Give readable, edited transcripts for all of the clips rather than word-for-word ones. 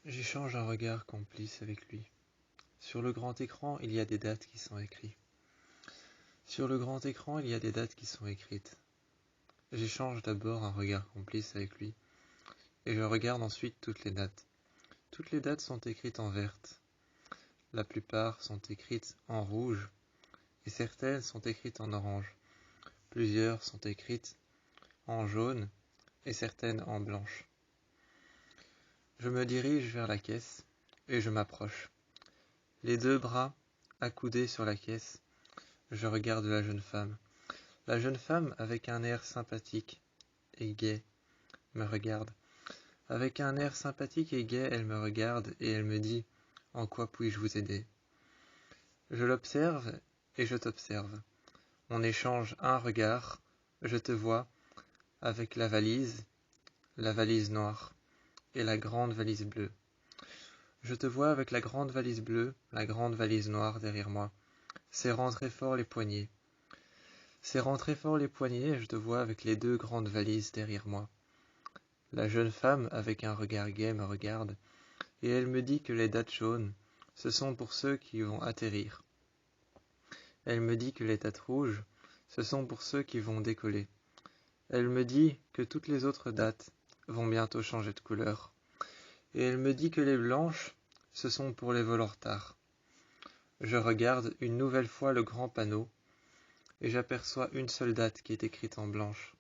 J'échange un regard complice avec lui. Sur le grand écran, il y a des dates qui sont écrites. Sur le grand écran, il y a des dates qui sont écrites. J'échange d'abord un regard complice avec lui, et je regarde ensuite toutes les dates. Toutes les dates sont écrites en verte. La plupart sont écrites en rouge, et certaines sont écrites en orange. Plusieurs sont écrites en jaune, et certaines en blanche. Je me dirige vers la caisse, et je m'approche. Les deux bras accoudés sur la caisse, je regarde la jeune femme. La jeune femme, avec un air sympathique et gai, me regarde. Avec un air sympathique et gai, elle me regarde et elle me dit « En quoi puis-je vous aider ?» Je l'observe et je t'observe. On échange un regard. Je te vois avec la valise noire et la grande valise bleue. Je te vois avec la grande valise bleue, la grande valise noire derrière moi, serrant très fort les poignets. Serrant très fort les poignets, je te vois avec les deux grandes valises derrière moi. La jeune femme, avec un regard gai, me regarde, et elle me dit que les dates jaunes, ce sont pour ceux qui vont atterrir. Elle me dit que les dates rouges, ce sont pour ceux qui vont décoller. Elle me dit que toutes les autres dates vont bientôt changer de couleur. Et elle me dit que les blanches, ce sont pour les vols en retard. Je regarde une nouvelle fois le grand panneau, et j'aperçois une seule date qui est écrite en blanche.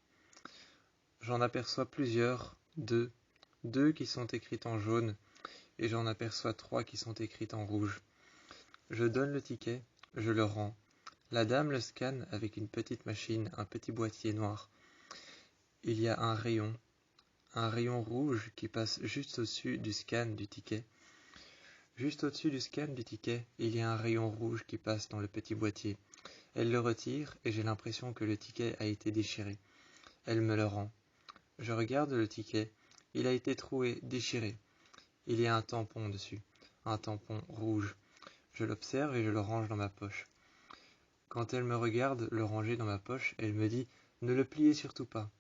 J'en aperçois plusieurs, deux qui sont écrites en jaune, et j'en aperçois trois qui sont écrites en rouge. Je donne le ticket, je le rends. La dame le scanne avec une petite machine, un petit boîtier noir. Il y a un rayon rouge qui passe juste au-dessus du scan du ticket. Juste au-dessus du scan du ticket, il y a un rayon rouge qui passe dans le petit boîtier. Elle le retire et j'ai l'impression que le ticket a été déchiré. Elle me le rend. Je regarde le ticket. Il a été troué, déchiré. Il y a un tampon dessus, un tampon rouge. Je l'observe et je le range dans ma poche. Quand elle me regarde le ranger dans ma poche, elle me dit « Ne le pliez surtout pas ».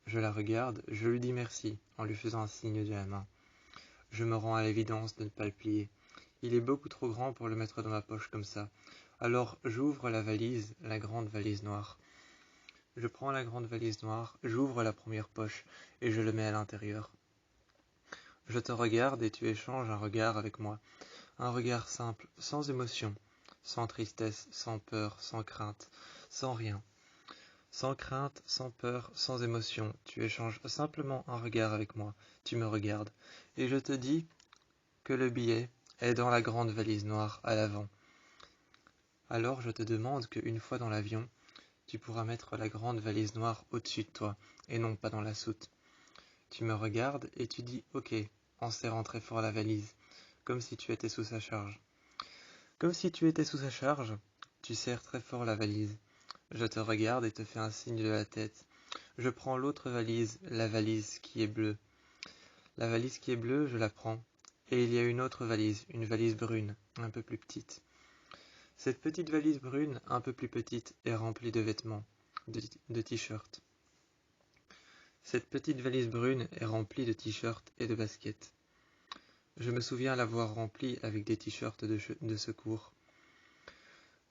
Je la regarde, je lui dis merci, en lui faisant un signe de la main. Je me rends à l'évidence de ne pas le plier. Il est beaucoup trop grand pour le mettre dans ma poche comme ça. Alors j'ouvre la valise, la grande valise noire. Je prends la grande valise noire, j'ouvre la première poche et je le mets à l'intérieur. Je te regarde et tu échanges un regard avec moi. Un regard simple, sans émotion, sans tristesse, sans peur, sans crainte, sans rien. Sans crainte, sans peur, sans émotion, tu échanges simplement un regard avec moi. Tu me regardes et je te dis que le billet est dans la grande valise noire à l'avant. Alors je te demande qu'une fois dans l'avion, tu pourras mettre la grande valise noire au-dessus de toi, et non pas dans la soute. Tu me regardes et tu dis « Ok » en serrant très fort la valise, comme si tu étais sous sa charge. Comme si tu étais sous sa charge, tu serres très fort la valise. Je te regarde et te fais un signe de la tête. Je prends l'autre valise, la valise qui est bleue. La valise qui est bleue, je la prends. Et il y a une autre valise, une valise brune, un peu plus petite. Cette petite valise brune, un peu plus petite, est remplie de vêtements, de t-shirts. Cette petite valise brune est remplie de t-shirts et de baskets. Je me souviens l'avoir remplie avec des t-shirts de secours.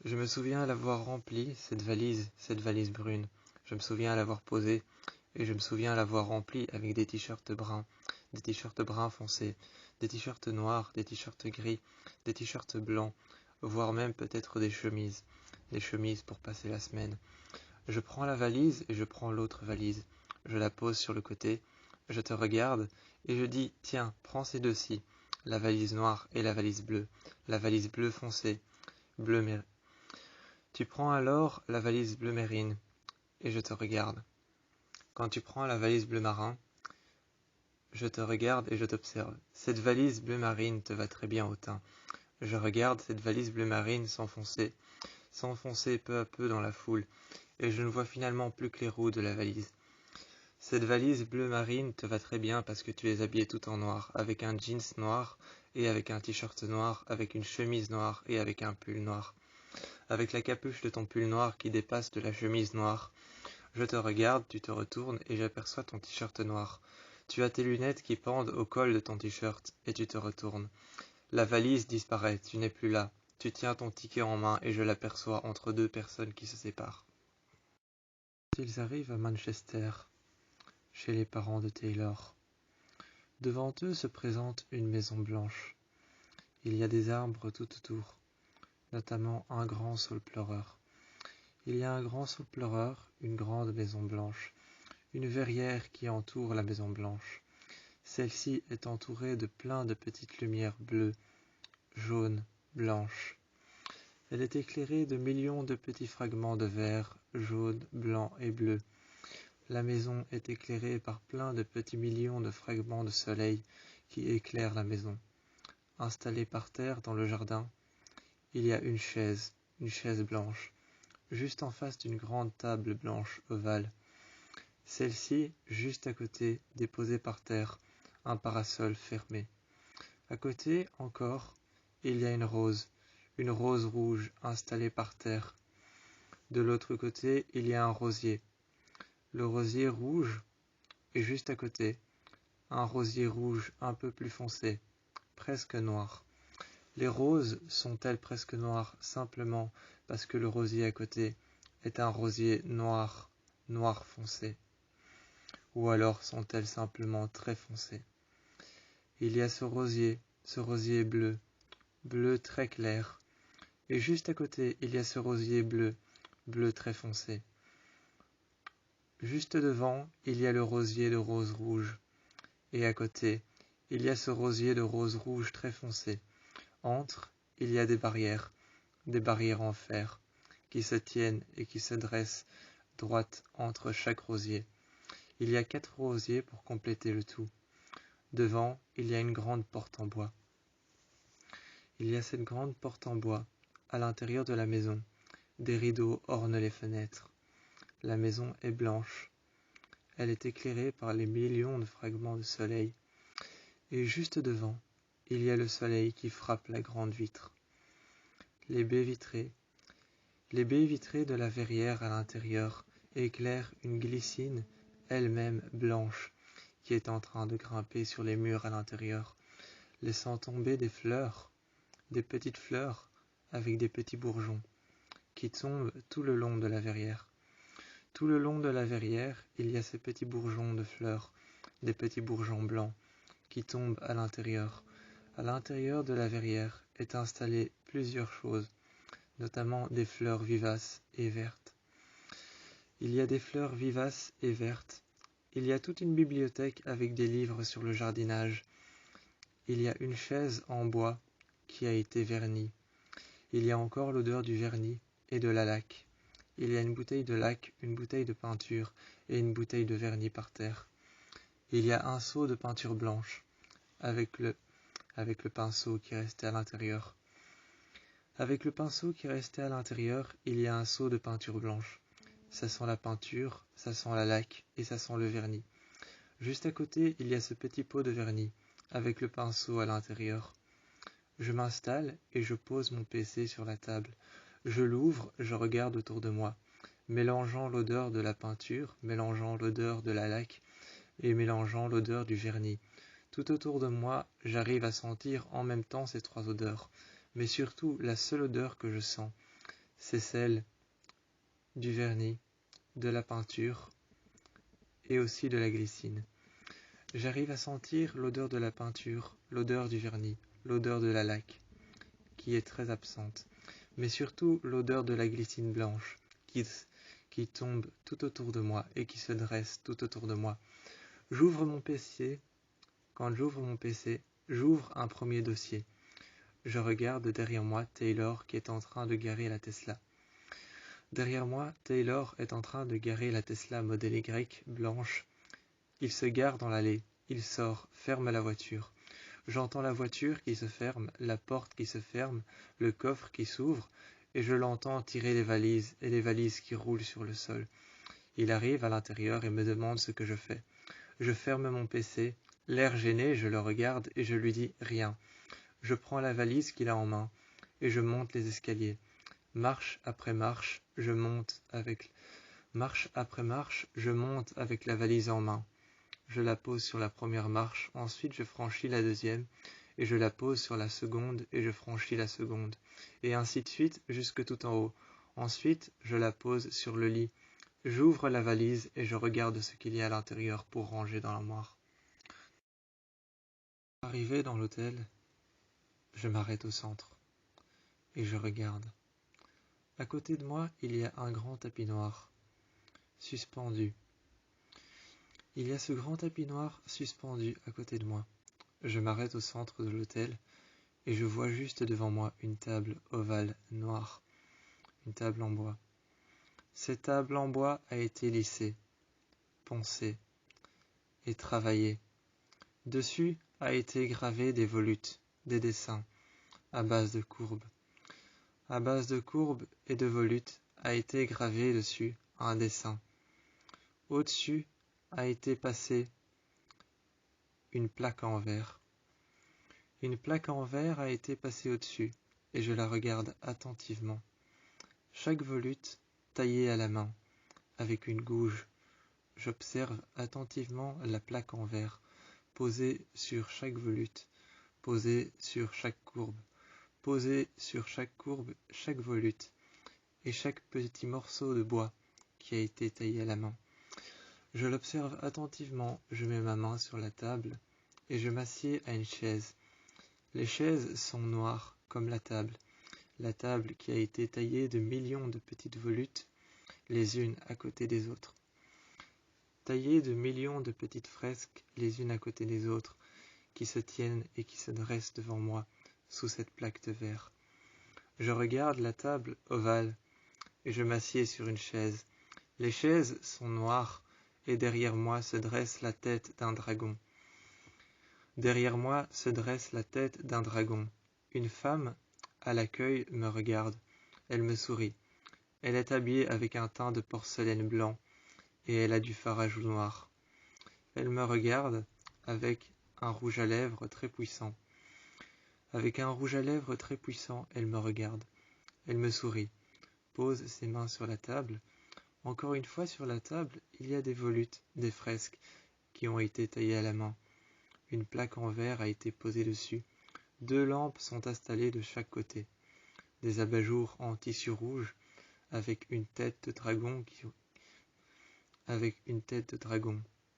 Je me souviens l'avoir remplie, cette valise brune. Je me souviens l'avoir posée, et je me souviens l'avoir remplie avec des t-shirts bruns foncés, des t-shirts noirs, des t-shirts gris, des t-shirts blancs, voire même peut-être des chemises pour passer la semaine. Je prends la valise et je prends l'autre valise. Je la pose sur le côté, je te regarde et je dis « Tiens, prends ces deux-ci, la valise noire et la valise bleue foncée, bleu marine. Tu prends alors la valise bleu marine et je te regarde. Quand tu prends la valise bleu marin, je te regarde et je t'observe. Cette valise bleu marine te va très bien au teint. Je regarde cette valise bleu marine s'enfoncer peu à peu dans la foule, et je ne vois finalement plus que les roues de la valise. Cette valise bleu marine te va très bien parce que tu es habillé tout en noir, avec un jeans noir et avec un t-shirt noir, avec une chemise noire et avec un pull noir. Avec la capuche de ton pull noir qui dépasse de la chemise noire. Je te regarde, tu te retournes et j'aperçois ton t-shirt noir. Tu as tes lunettes qui pendent au col de ton t-shirt et tu te retournes. La valise disparaît, tu n'es plus là. Tu tiens ton ticket en main et je l'aperçois entre deux personnes qui se séparent. Ils arrivent à Manchester, chez les parents de Taylor. Devant eux se présente une maison blanche. Il y a des arbres tout autour, notamment un grand saule pleureur. Il y a un grand saule pleureur, une grande maison blanche, une verrière qui entoure la maison blanche. Celle-ci est entourée de plein de petites lumières bleues, jaunes, blanches. Elle est éclairée de millions de petits fragments de verre, jaune, blanc et bleu. La maison est éclairée par plein de petits millions de fragments de soleil qui éclairent la maison. Installée par terre dans le jardin, il y a une chaise blanche, juste en face d'une grande table blanche ovale. Celle-ci, juste à côté, déposée par terre, un parasol fermé. À côté, encore, il y a une rose rouge installée par terre. De l'autre côté, il y a un rosier. Le rosier rouge est juste à côté, un rosier rouge un peu plus foncé, presque noir. Les roses sont-elles presque noires simplement parce que le rosier à côté est un rosier noir, noir foncé? Ou alors sont-elles simplement très foncées? Il y a ce rosier bleu, bleu très clair, et juste à côté il y a ce rosier bleu, bleu très foncé. Juste devant, il y a le rosier de rose rouge, et à côté, il y a ce rosier de rose rouge très foncé. Entre, il y a des barrières en fer, qui se tiennent et qui se dressent droites entre chaque rosier. Il y a 4 rosiers pour compléter le tout. Devant, il y a une grande porte en bois. Il y a cette grande porte en bois, à l'intérieur de la maison. Des rideaux ornent les fenêtres. La maison est blanche. Elle est éclairée par les millions de fragments de soleil. Et juste devant, il y a le soleil qui frappe la grande vitre. Les baies vitrées de la verrière à l'intérieur éclairent une glycine, elle-même blanche, qui est en train de grimper sur les murs à l'intérieur, laissant tomber des fleurs, des petites fleurs avec des petits bourgeons, qui tombent tout le long de la verrière. Tout le long de la verrière, il y a ces petits bourgeons de fleurs, des petits bourgeons blancs, qui tombent à l'intérieur. À l'intérieur de la verrière est installé plusieurs choses, notamment des fleurs vivaces et vertes. Il y a des fleurs vivaces et vertes. Il y a toute une bibliothèque avec des livres sur le jardinage. Il y a une chaise en bois qui a été vernie. Il y a encore l'odeur du vernis et de la laque. Il y a une bouteille de laque, une bouteille de peinture et une bouteille de vernis par terre. Il y a un seau de peinture blanche avec le pinceau qui restait à l'intérieur. Avec le pinceau qui restait à l'intérieur, il y a un seau de peinture blanche. Ça sent la peinture, ça sent la laque et ça sent le vernis. Juste à côté, il y a ce petit pot de vernis avec le pinceau à l'intérieur. Je m'installe et je pose mon PC sur la table. Je l'ouvre, je regarde autour de moi, mélangeant l'odeur de la peinture, mélangeant l'odeur de la laque et mélangeant l'odeur du vernis. Tout autour de moi, j'arrive à sentir en même temps ces 3 odeurs, mais surtout la seule odeur que je sens, c'est celle du vernis, de la peinture et aussi de la glycine. J'arrive à sentir l'odeur de la peinture, l'odeur du vernis, l'odeur de la laque, qui est très absente, mais surtout l'odeur de la glycine blanche, qui tombe tout autour de moi et qui se dresse tout autour de moi. J'ouvre mon PC. Quand j'ouvre mon PC, j'ouvre un premier dossier. Je regarde derrière moi Taylor qui est en train de garer la Tesla. Derrière moi, Taylor est en train de garer la Tesla modèle Y blanche. Il se gare dans l'allée. Il sort, ferme la voiture. J'entends la voiture qui se ferme, la porte qui se ferme, le coffre qui s'ouvre, et je l'entends tirer les valises et les valises qui roulent sur le sol. Il arrive à l'intérieur et me demande ce que je fais. Je ferme mon PC. L'air gêné, je le regarde et je lui dis rien. Je prends la valise qu'il a en main et je monte les escaliers. Marche après marche, je monte avec la valise en main. je la pose sur la première marche, ensuite je franchis la deuxième, et je la pose sur la seconde, et je franchis la seconde, et ainsi de suite jusque tout en haut. Ensuite, je la pose sur le lit, j'ouvre la valise et je regarde ce qu'il y a à l'intérieur pour ranger dans l'armoire. Arrivé dans l'hôtel, je m'arrête au centre, et je regarde. À côté de moi, il y a un grand tapis noir, suspendu. Il y a ce grand tapis noir suspendu à côté de moi. Je m'arrête au centre de l'hôtel et je vois juste devant moi une table ovale noire, une table en bois. Cette table en bois a été lissée, poncée et travaillée. Dessus a été gravé des volutes, des dessins, à base de courbes. À base de courbes et de volutes a été gravé dessus un dessin. Au-dessus a été passée une plaque en verre. Une plaque en verre a été passée au-dessus, et je la regarde attentivement. Chaque volute taillée à la main, avec une gouge. J'observe attentivement la plaque en verre, posée sur chaque volute, posée sur chaque courbe, posée sur chaque courbe, chaque volute, et chaque petit morceau de bois qui a été taillé à la main. Je l'observe attentivement, je mets ma main sur la table, et je m'assieds à une chaise. Les chaises sont noires comme la table qui a été taillée de millions de petites volutes, les unes à côté des autres. Taillée de millions de petites fresques, les unes à côté des autres, qui se tiennent et qui se dressent devant moi, sous cette plaque de verre. Je regarde la table ovale, et je m'assieds sur une chaise. Les chaises sont noires, et derrière moi se dresse la tête d'un dragon. Derrière moi se dresse la tête d'un dragon. Une femme, à l'accueil, me regarde. Elle me sourit. Elle est habillée avec un teint de porcelaine blanc, et elle a du fard à joues noir. Elle me regarde avec un rouge à lèvres très puissant. Avec un rouge à lèvres très puissant, elle me regarde. Elle me sourit, pose ses mains sur la table. Encore une fois sur la table, il y a des volutes, des fresques, qui ont été taillées à la main. Une plaque en verre a été posée dessus. 2 lampes sont installées de chaque côté. Des abat-jours en tissu rouge avec une tête de dragon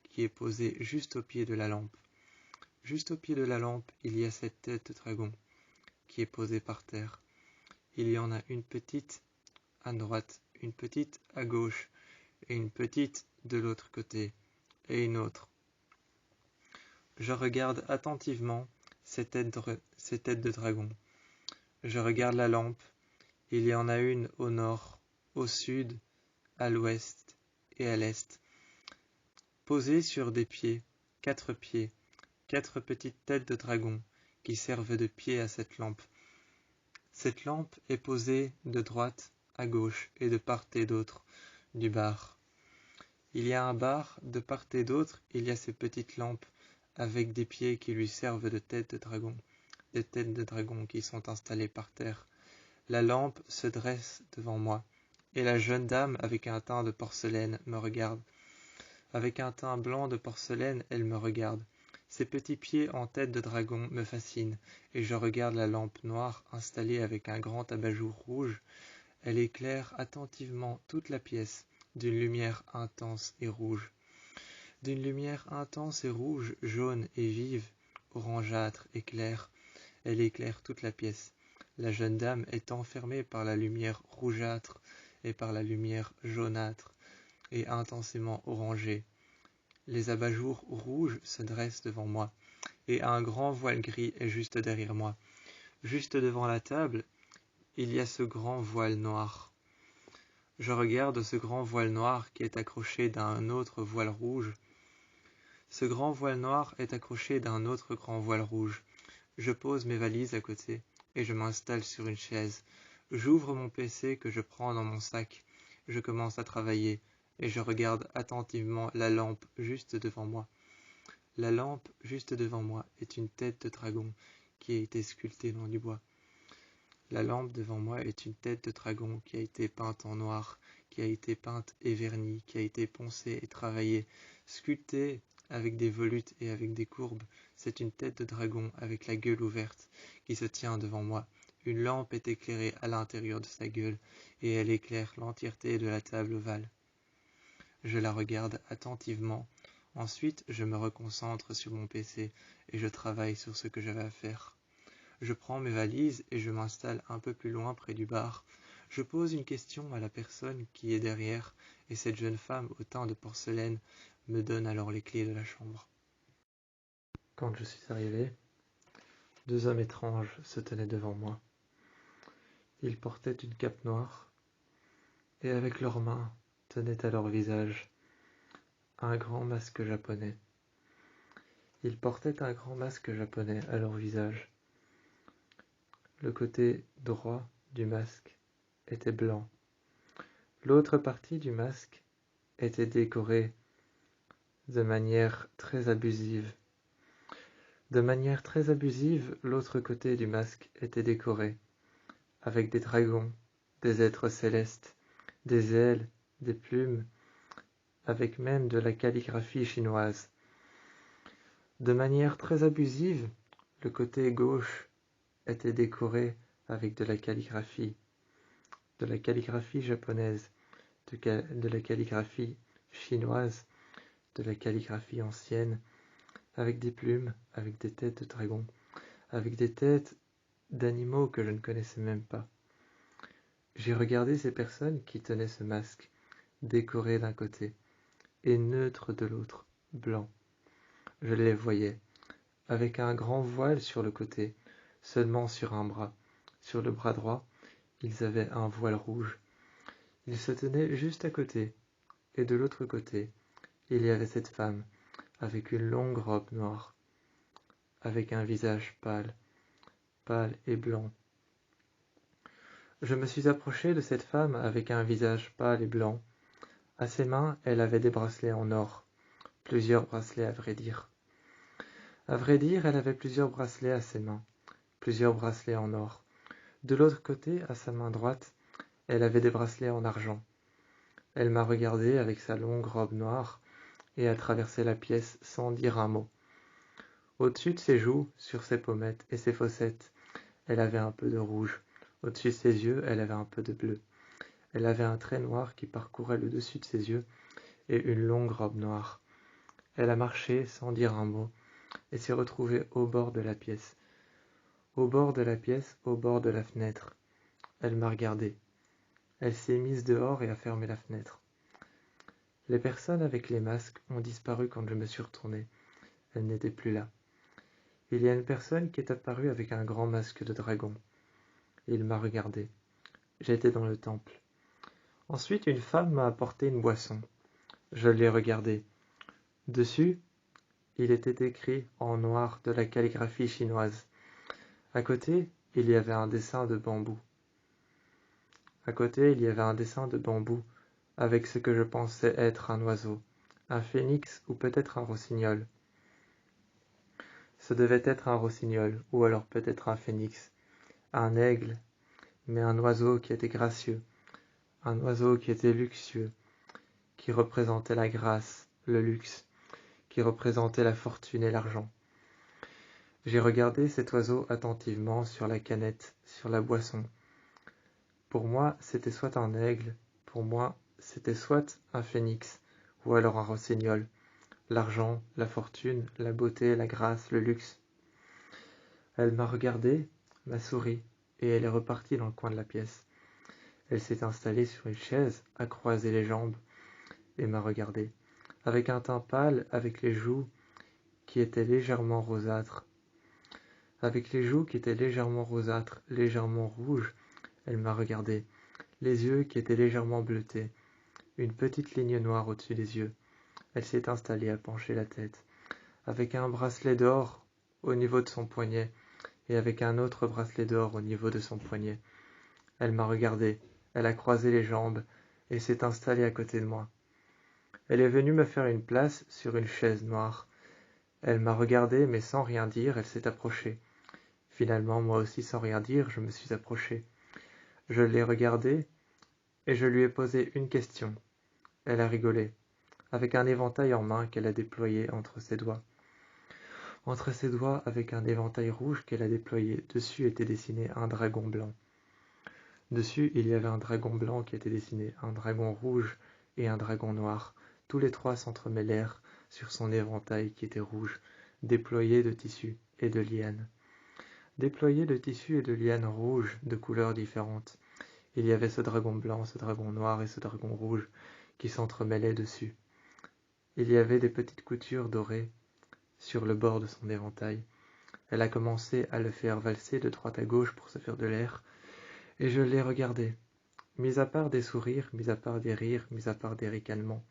qui est posée juste au pied de la lampe. Juste au pied de la lampe, il y a cette tête de dragon qui est posée par terre. Il y en a une petite à droite, une petite à gauche et une petite de l'autre côté et une autre. Je regarde attentivement ces têtes de dragon. Je regarde la lampe. Il y en a une au nord, au sud, à l'ouest et à l'est. Posées sur des pieds, 4 petites têtes de dragon qui servent de pieds à cette lampe. Cette lampe est posée de droite à gauche et de part et d'autre du bar. Il y a un bar, de part et d'autre, il y a ces petites lampes avec des pieds qui lui servent de têtes de dragon, des têtes de dragon qui sont installées par terre. La lampe se dresse devant moi, et la jeune dame avec un teint de porcelaine me regarde. Avec un teint blanc de porcelaine, elle me regarde. Ses petits pieds en tête de dragon me fascinent, et je regarde la lampe noire installée avec un grand abat-jour rouge. Elle éclaire attentivement toute la pièce, d'une lumière intense et rouge. D'une lumière intense et rouge, jaune et vive, orangeâtre et claire. Elle éclaire toute la pièce. La jeune dame est enfermée par la lumière rougeâtre et par la lumière jaunâtre et intensément orangée. Les abat-jours rouges se dressent devant moi, et un grand voile gris est juste derrière moi. Juste devant la table, il y a ce grand voile noir. Je regarde ce grand voile noir qui est accroché d'un autre voile rouge. Ce grand voile noir est accroché d'un autre grand voile rouge. Je pose mes valises à côté et je m'installe sur une chaise. J'ouvre mon PC que je prends dans mon sac. Je commence à travailler et je regarde attentivement la lampe juste devant moi. La lampe juste devant moi est une tête de dragon qui a été sculptée dans du bois. La lampe devant moi est une tête de dragon qui a été peinte en noir, qui a été peinte et vernie, qui a été poncée et travaillée, sculptée avec des volutes et avec des courbes. C'est une tête de dragon avec la gueule ouverte qui se tient devant moi. Une lampe est éclairée à l'intérieur de sa gueule et elle éclaire l'entièreté de la table ovale. Je la regarde attentivement. Ensuite, je me reconcentre sur mon PC et je travaille sur ce que j'avais à faire. Je prends mes valises et je m'installe un peu plus loin près du bar. Je pose une question à la personne qui est derrière et cette jeune femme au teint de porcelaine me donne alors les clés de la chambre. Quand je suis arrivé, 2 hommes étranges se tenaient devant moi. Ils portaient une cape noire et avec leurs mains tenaient à leur visage un grand masque japonais. Ils portaient un grand masque japonais à leur visage. Le côté droit du masque était blanc. L'autre partie du masque était décorée de manière très abusive. De manière très abusive, l'autre côté du masque était décoré avec des dragons, des êtres célestes, des ailes, des plumes, avec même de la calligraphie chinoise. De manière très abusive, le côté gauche était décoré avec de la calligraphie japonaise, de la calligraphie chinoise, de la calligraphie ancienne, avec des plumes, avec des têtes de dragons, avec des têtes d'animaux que je ne connaissais même pas. J'ai regardé ces personnes qui tenaient ce masque, décoré d'un côté, et neutre de l'autre, blanc. Je les voyais, avec un grand voile sur le côté, seulement sur un bras. Sur le bras droit, ils avaient un voile rouge. Ils se tenaient juste à côté, et de l'autre côté, il y avait cette femme, avec une longue robe noire, avec un visage pâle, pâle et blanc. Je me suis approché de cette femme avec un visage pâle et blanc. À ses mains, elle avait des bracelets en or, plusieurs bracelets à vrai dire. À vrai dire, elle avait plusieurs bracelets à ses mains, plusieurs bracelets en or. De l'autre côté, à sa main droite, elle avait des bracelets en argent. Elle m'a regardé avec sa longue robe noire et a traversé la pièce sans dire un mot. Au-dessus de ses joues, sur ses pommettes et ses fossettes, elle avait un peu de rouge. Au-dessus de ses yeux, elle avait un peu de bleu. Elle avait un trait noir qui parcourait le dessus de ses yeux et une longue robe noire. Elle a marché sans dire un mot et s'est retrouvée au bord de la pièce. Au bord de la pièce, au bord de la fenêtre. Elle m'a regardé. Elle s'est mise dehors et a fermé la fenêtre. Les personnes avec les masques ont disparu quand je me suis retourné. Elles n'étaient plus là. Il y a une personne qui est apparue avec un grand masque de dragon. Il m'a regardé. J'étais dans le temple. Ensuite, une femme m'a apporté une boisson. Je l'ai regardée. Dessus, il était écrit en noir de la calligraphie chinoise. À côté, il y avait un dessin de bambou. À côté, il y avait un dessin de bambou avec ce que je pensais être un oiseau, un phénix ou peut-être un rossignol. Ce devait être un rossignol ou alors peut-être un phénix, un aigle, mais un oiseau qui était gracieux, un oiseau qui était luxueux, qui représentait la grâce, le luxe, qui représentait la fortune et l'argent. J'ai regardé cet oiseau attentivement sur la canette, sur la boisson. Pour moi, c'était soit un aigle, pour moi, c'était soit un phénix, ou alors un rossignol. L'argent, la fortune, la beauté, la grâce, le luxe. Elle m'a regardé, m'a souri, et elle est repartie dans le coin de la pièce. Elle s'est installée sur une chaise, a croisé les jambes, et m'a regardé, avec un teint pâle, avec les joues qui étaient légèrement rosâtres. Avec les joues qui étaient légèrement rosâtres, légèrement rouges, elle m'a regardé, les yeux qui étaient légèrement bleutés, une petite ligne noire au-dessus des yeux. Elle s'est installée à pencher la tête, avec un bracelet d'or au niveau de son poignet, et avec un autre bracelet d'or au niveau de son poignet. Elle m'a regardé, elle a croisé les jambes, et s'est installée à côté de moi. Elle est venue me faire une place sur une chaise noire. Elle m'a regardé, mais sans rien dire, elle s'est approchée. Finalement, moi aussi sans rien dire, je me suis approché. Je l'ai regardée, et je lui ai posé une question. Elle a rigolé. avec un éventail en main qu'elle a déployé entre ses doigts. Entre ses doigts, avec un éventail rouge qu'elle a déployé, dessus était dessiné un dragon blanc. Dessus, il y avait un dragon blanc qui était dessiné, un dragon rouge et un dragon noir. Tous les trois s'entremêlèrent sur son éventail qui était rouge, déployé de tissus et de lianes. Déployé de tissus et de lianes rouges de couleurs différentes. Il y avait ce dragon blanc, ce dragon noir et ce dragon rouge qui s'entremêlaient dessus. Il y avait des petites coutures dorées sur le bord de son éventail. Elle a commencé à le faire valser de droite à gauche pour se faire de l'air, et je l'ai regardé. Mis à part des sourires, mis à part des rires, mis à part des ricanements,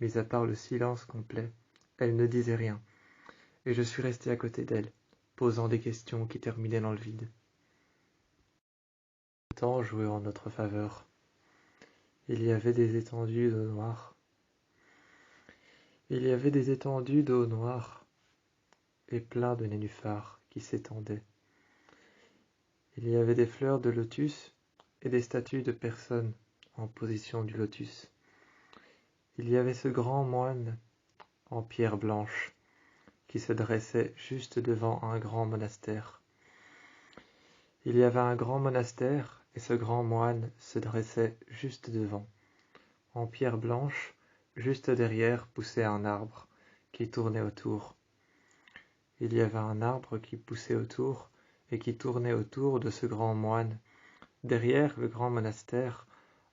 mis à part le silence complet, elle ne disait rien, et je suis resté à côté d'elle, posant des questions qui terminaient dans le vide. Le temps jouait en notre faveur. Il y avait des étendues d'eau noire. Il y avait des étendues d'eau noire et plein de nénuphars qui s'étendaient. Il y avait des fleurs de lotus et des statues de personnes en position du lotus. Il y avait ce grand moine en pierre blanche qui se dressait juste devant un grand monastère. Il y avait un grand monastère et ce grand moine se dressait juste devant. En pierre blanche, juste derrière poussait un arbre qui tournait autour. Il y avait un arbre qui poussait autour et qui tournait autour de ce grand moine. Derrière le grand monastère,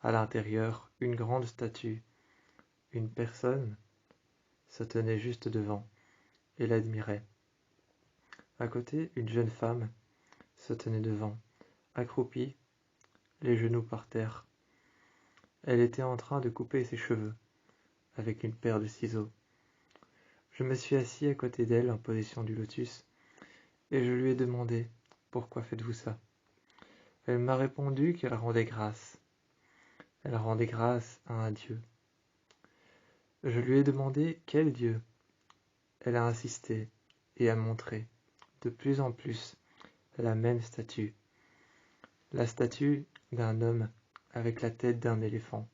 à l'intérieur, une grande statue. Une personne se tenait juste devant et l'admirait. À côté, une jeune femme se tenait devant, accroupie, les genoux par terre. Elle était en train de couper ses cheveux avec une paire de ciseaux. Je me suis assis à côté d'elle en position du lotus et je lui ai demandé « Pourquoi faites-vous ça ?» Elle m'a répondu qu'elle rendait grâce. Elle rendait grâce à un Dieu. Je lui ai demandé quel Dieu. Elle a insisté et a montré de plus en plus la même statue. La statue d'un homme avec la tête d'un éléphant,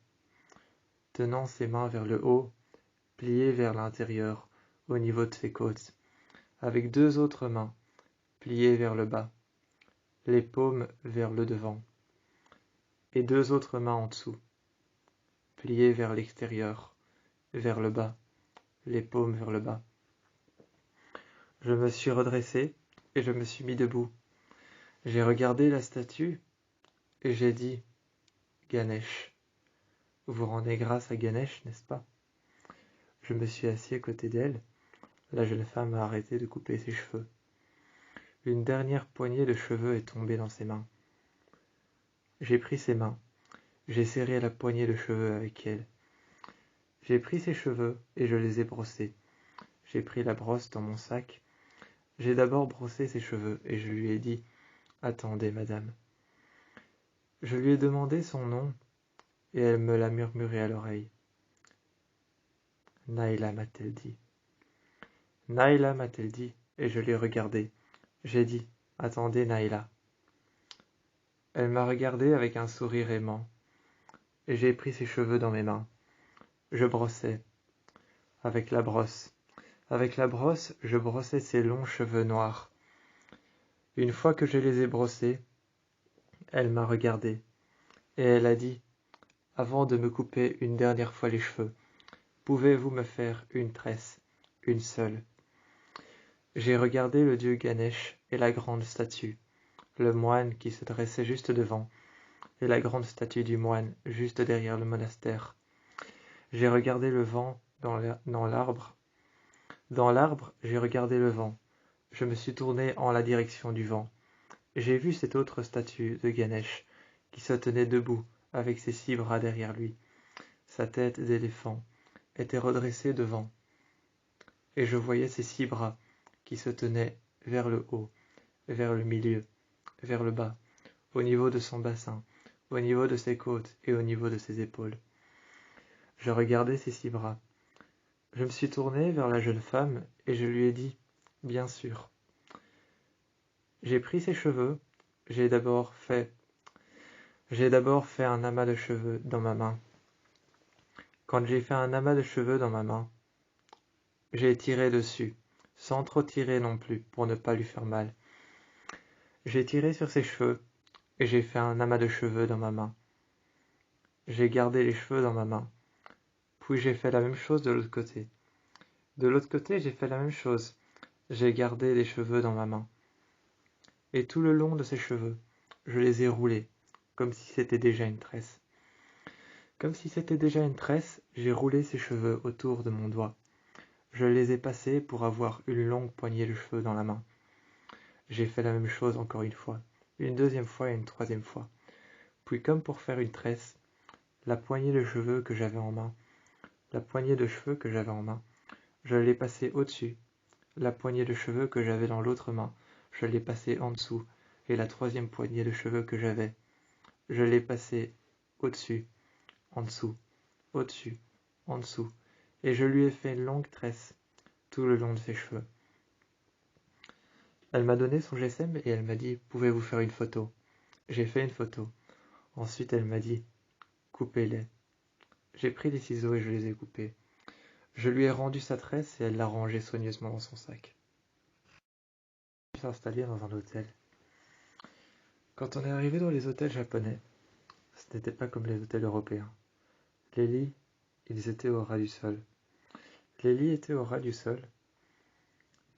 tenant ses mains vers le haut, pliées vers l'intérieur, au niveau de ses côtes, avec deux autres mains, pliées vers le bas, les paumes vers le devant, et deux autres mains en dessous, pliées vers l'extérieur, vers le bas, les paumes vers le bas. Je me suis redressé et je me suis mis debout. J'ai regardé la statue et j'ai dit « Ganesh, vous rendez grâce à Ganesh, n'est-ce pas ?» Je me suis assis à côté d'elle. La jeune femme a arrêté de couper ses cheveux. Une dernière poignée de cheveux est tombée dans ses mains. J'ai pris ses mains. J'ai serré la poignée de cheveux avec elle. J'ai pris ses cheveux et je les ai brossés. J'ai pris la brosse dans mon sac. J'ai d'abord brossé ses cheveux et je lui ai dit « Attendez, madame ». Je lui ai demandé son nom et elle me l'a murmuré à l'oreille. « Naïla, m'a-t-elle dit. Naïla, m'a-t-elle dit, et je l'ai regardée. J'ai dit « Attendez, Naïla ». Elle m'a regardé avec un sourire aimant, et j'ai pris ses cheveux dans mes mains. Je brossais, avec la brosse. Avec la brosse, je brossais ses longs cheveux noirs. Une fois que je les ai brossés, elle m'a regardé, et elle a dit « Avant de me couper une dernière fois les cheveux, pouvez-vous me faire une tresse, une seule ?» J'ai regardé le dieu Ganesh et la grande statue, le moine qui se dressait juste devant, et la grande statue du moine juste derrière le monastère. J'ai regardé le vent dans l'arbre. Dans l'arbre, j'ai regardé le vent. Je me suis tourné en la direction du vent. J'ai vu cette autre statue de Ganesh qui se tenait debout avec ses 6 bras derrière lui. Sa tête d'éléphant était redressée devant. Et je voyais ses 6 bras qui se tenaient vers le haut, vers le milieu, vers le bas, au niveau de son bassin, au niveau de ses côtes et au niveau de ses épaules. Je regardais ses 6 bras. Je me suis tourné vers la jeune femme et je lui ai dit « Bien sûr ». J'ai pris ses cheveux, j'ai d'abord fait un amas de cheveux dans ma main. Quand j'ai fait un amas de cheveux dans ma main, j'ai tiré dessus, sans trop tirer non plus, pour ne pas lui faire mal. J'ai tiré sur ses cheveux, et j'ai fait un amas de cheveux dans ma main. J'ai gardé les cheveux dans ma main. Puis j'ai fait la même chose de l'autre côté. De l'autre côté, j'ai fait la même chose. J'ai gardé les cheveux dans ma main. Et tout le long de ses cheveux, je les ai roulés, comme si c'était déjà une tresse. Comme si c'était déjà une tresse, j'ai roulé ses cheveux autour de mon doigt. Je les ai passés pour avoir une longue poignée de cheveux dans la main. J'ai fait la même chose encore une deuxième fois et une troisième fois. Puis comme pour faire une tresse, la poignée de cheveux que j'avais en main, je l'ai passée au-dessus. La poignée de cheveux que j'avais dans l'autre main, je l'ai passée en dessous. Et la troisième poignée de cheveux que j'avais, je l'ai passée au-dessus, en dessous, au-dessus, en dessous. Et je lui ai fait une longue tresse tout le long de ses cheveux. Elle m'a donné son GSM et elle m'a dit « Pouvez-vous faire une photo ?» J'ai fait une photo. Ensuite, elle m'a dit « Coupez-les ». J'ai pris des ciseaux et je les ai coupés. Je lui ai rendu sa tresse et elle l'a rangée soigneusement dans son sac. Je suis installé dans un hôtel. Quand on est arrivé dans les hôtels japonais, ce n'était pas comme les hôtels européens. Les lits, ils étaient au ras du sol. Les lits étaient au ras du sol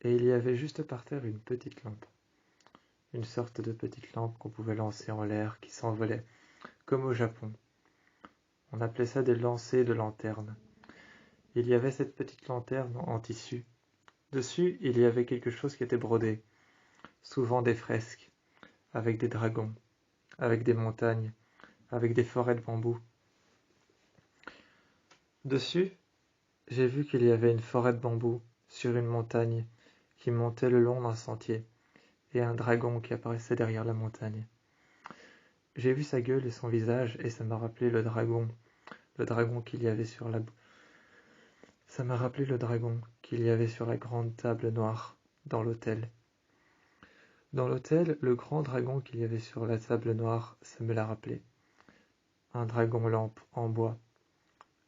et il y avait juste par terre une petite lampe. Une sorte de petite lampe qu'on pouvait lancer en l'air qui s'envolait, comme au Japon. On appelait ça des lancers de lanternes. Il y avait cette petite lanterne en tissu. Dessus, il y avait quelque chose qui était brodé, souvent des fresques, avec des dragons, avec des montagnes, avec des forêts de bambou. Dessus, j'ai vu qu'il y avait une forêt de bambou sur une montagne qui montait le long d'un sentier, et un dragon qui apparaissait derrière la montagne. J'ai vu sa gueule et son visage, et ça m'a rappelé le dragon qu'il y avait sur la... Ça m'a rappelé le dragon qu'il y avait sur la grande table noire dans l'hôtel. Dans l'hôtel, le grand dragon qu'il y avait sur la table noire, ça me l'a rappelé. Un dragon lampe en bois.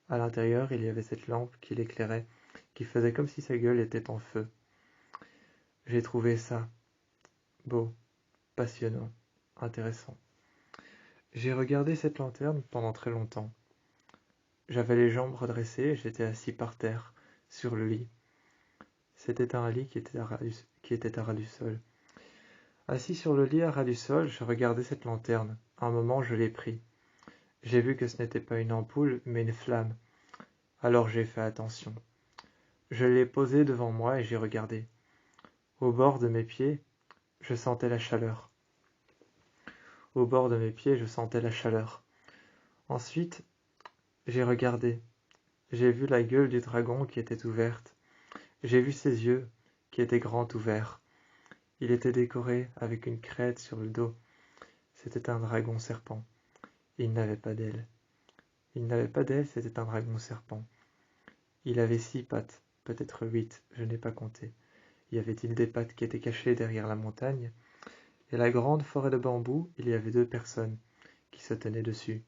À l'intérieur, il y avait cette lampe qui l'éclairait, qui faisait comme si sa gueule était en feu. J'ai trouvé ça beau, passionnant, intéressant. J'ai regardé cette lanterne pendant très longtemps. J'avais les jambes redressées et j'étais assis par terre, sur le lit. C'était un lit qui était à ras du sol. Assis sur le lit à ras du sol, je regardais cette lanterne. Un moment, je l'ai pris. J'ai vu que ce n'était pas une ampoule, mais une flamme. Alors j'ai fait attention. Je l'ai posée devant moi et j'ai regardé. Au bord de mes pieds, je sentais la chaleur. Au bord de mes pieds, je sentais la chaleur. Ensuite, j'ai regardé. J'ai vu la gueule du dragon qui était ouverte. J'ai vu ses yeux qui étaient grands ouverts. Il était décoré avec une crête sur le dos. C'était un dragon serpent. Il n'avait pas d'ailes. Il n'avait pas d'ailes, c'était un dragon serpent. Il avait 6 pattes, peut-être 8, je n'ai pas compté. Y avait-il des pattes qui étaient cachées derrière la montagne? Et la grande forêt de bambou, il y avait 2 personnes qui se tenaient dessus.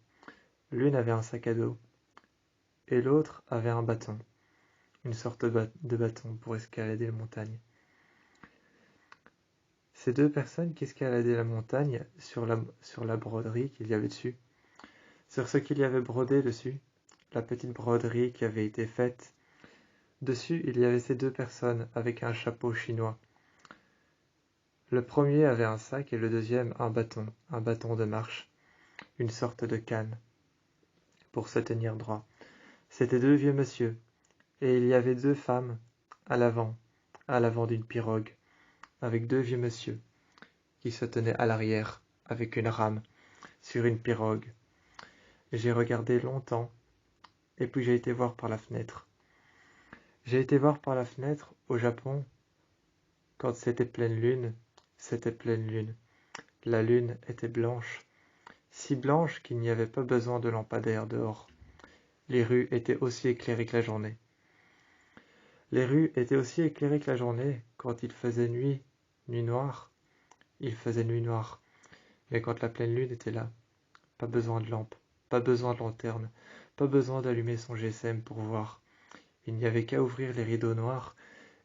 L'une avait un sac à dos, et l'autre avait un bâton, une sorte de bâton pour escalader la montagne. Ces 2 personnes qui escaladaient la montagne sur la broderie qu'il y avait dessus, sur ce qu'il y avait brodé dessus, la petite broderie qui avait été faite. Dessus, il y avait ces 2 personnes avec un chapeau chinois. Le premier avait un sac et le deuxième un bâton de marche, une sorte de canne, pour se tenir droit. C'étaient 2 vieux monsieur, et il y avait 2 femmes à l'avant d'une pirogue, avec 2 vieux monsieur, qui se tenaient à l'arrière, avec une rame, sur une pirogue. J'ai regardé longtemps, et puis j'ai été voir par la fenêtre. J'ai été voir par la fenêtre, au Japon, quand c'était pleine lune, La lune était blanche, si blanche qu'il n'y avait pas besoin de lampadaire dehors. Les rues étaient aussi éclairées que la journée. Quand il faisait nuit noire. Il faisait nuit noire. Mais quand la pleine lune était là, pas besoin de lampe, pas besoin de lanterne, Pas besoin d'allumer son GSM pour voir. Il n'y avait qu'à ouvrir les rideaux noirs,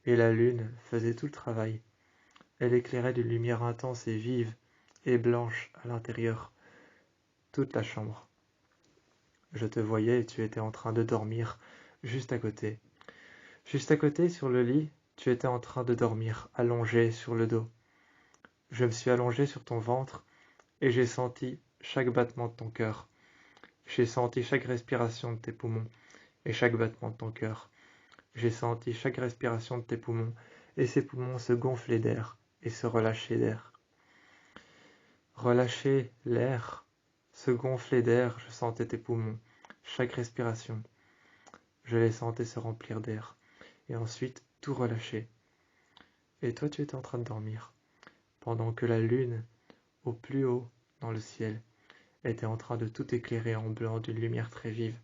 et la lune faisait tout le travail. Elle éclairait d'une lumière intense et vive et blanche à l'intérieur, toute la chambre. Je te voyais et tu étais en train de dormir, juste à côté. Juste à côté, sur le lit, tu étais en train de dormir, allongé sur le dos. Je me suis allongé sur ton ventre et j'ai senti chaque battement de ton cœur. J'ai senti chaque respiration de tes poumons et chaque battement de ton cœur. J'ai senti chaque respiration de tes poumons et ces poumons se gonflaient d'air et se relâchaient d'air. Relâcher l'air, se gonfler d'air, je sentais tes poumons, chaque respiration. Je les sentais se remplir d'air et ensuite tout relâcher. Et toi tu étais en train de dormir, pendant que la lune, au plus haut dans le ciel, était en train de tout éclairer en blanc d'une lumière très vive.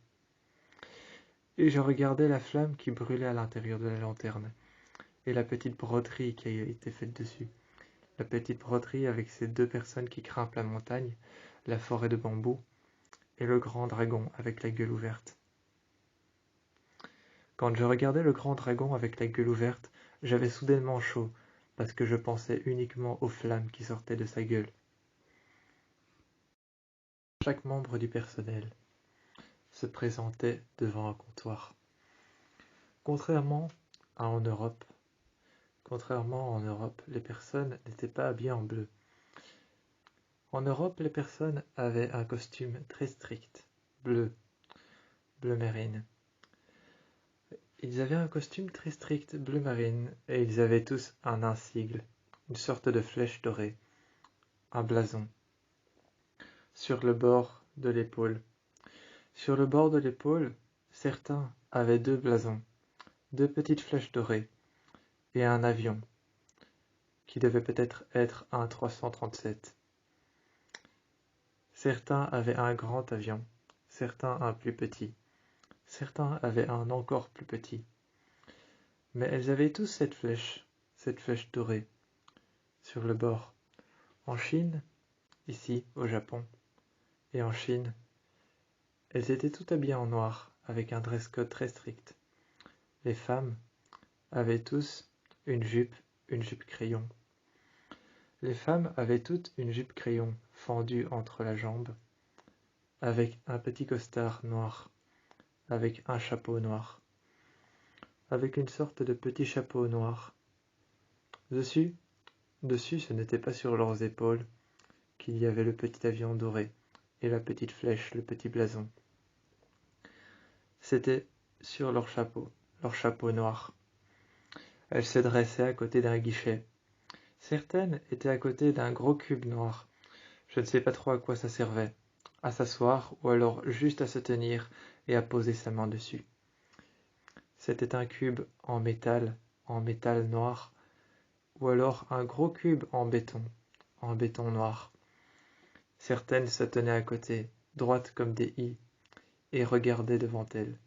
Et je regardais la flamme qui brûlait à l'intérieur de la lanterne, et la petite broderie qui a été faite dessus. La petite broderie avec ces deux personnes qui grimpent la montagne, la forêt de bambou, et le grand dragon avec la gueule ouverte. Quand je regardais le grand dragon avec la gueule ouverte, j'avais soudainement chaud, parce que je pensais uniquement aux flammes qui sortaient de sa gueule. Chaque membre du personnel se présentait devant un comptoir. Contrairement en Europe, les personnes n'étaient pas habillées en bleu. En Europe, les personnes avaient un costume très strict, bleu marine. Ils avaient un costume très strict, bleu marine, et ils avaient tous un insigle, une sorte de flèche dorée, un blason, sur le bord de l'épaule. Sur le bord de l'épaule, certains avaient deux blasons, deux petites flèches dorées, et un avion, qui devait peut-être être un 337. Certains avaient un grand avion, certains un plus petit, certains avaient un encore plus petit. Mais elles avaient tous cette flèche dorée, sur le bord. En Chine, ici, au Japon, et en Chine, elles étaient toutes habillées en noir, avec un dress code très strict. Les femmes avaient tous une jupe crayon. Les femmes avaient toutes une jupe crayon fendue entre la jambe, avec un petit costard noir, avec un chapeau noir, avec une sorte de petit chapeau noir. Dessus, ce n'était pas sur leurs épaules qu'il y avait le petit avion doré et la petite flèche, le petit blason. C'était sur leur chapeau noir. Elles se dressaient à côté d'un guichet. Certaines étaient à côté d'un gros cube noir. Je ne sais pas trop à quoi ça servait, à s'asseoir ou alors juste à se tenir et à poser sa main dessus. C'était un cube en métal noir, ou alors un gros cube en béton noir. Certaines se tenaient à côté, droites comme des i, et regardaient devant elles.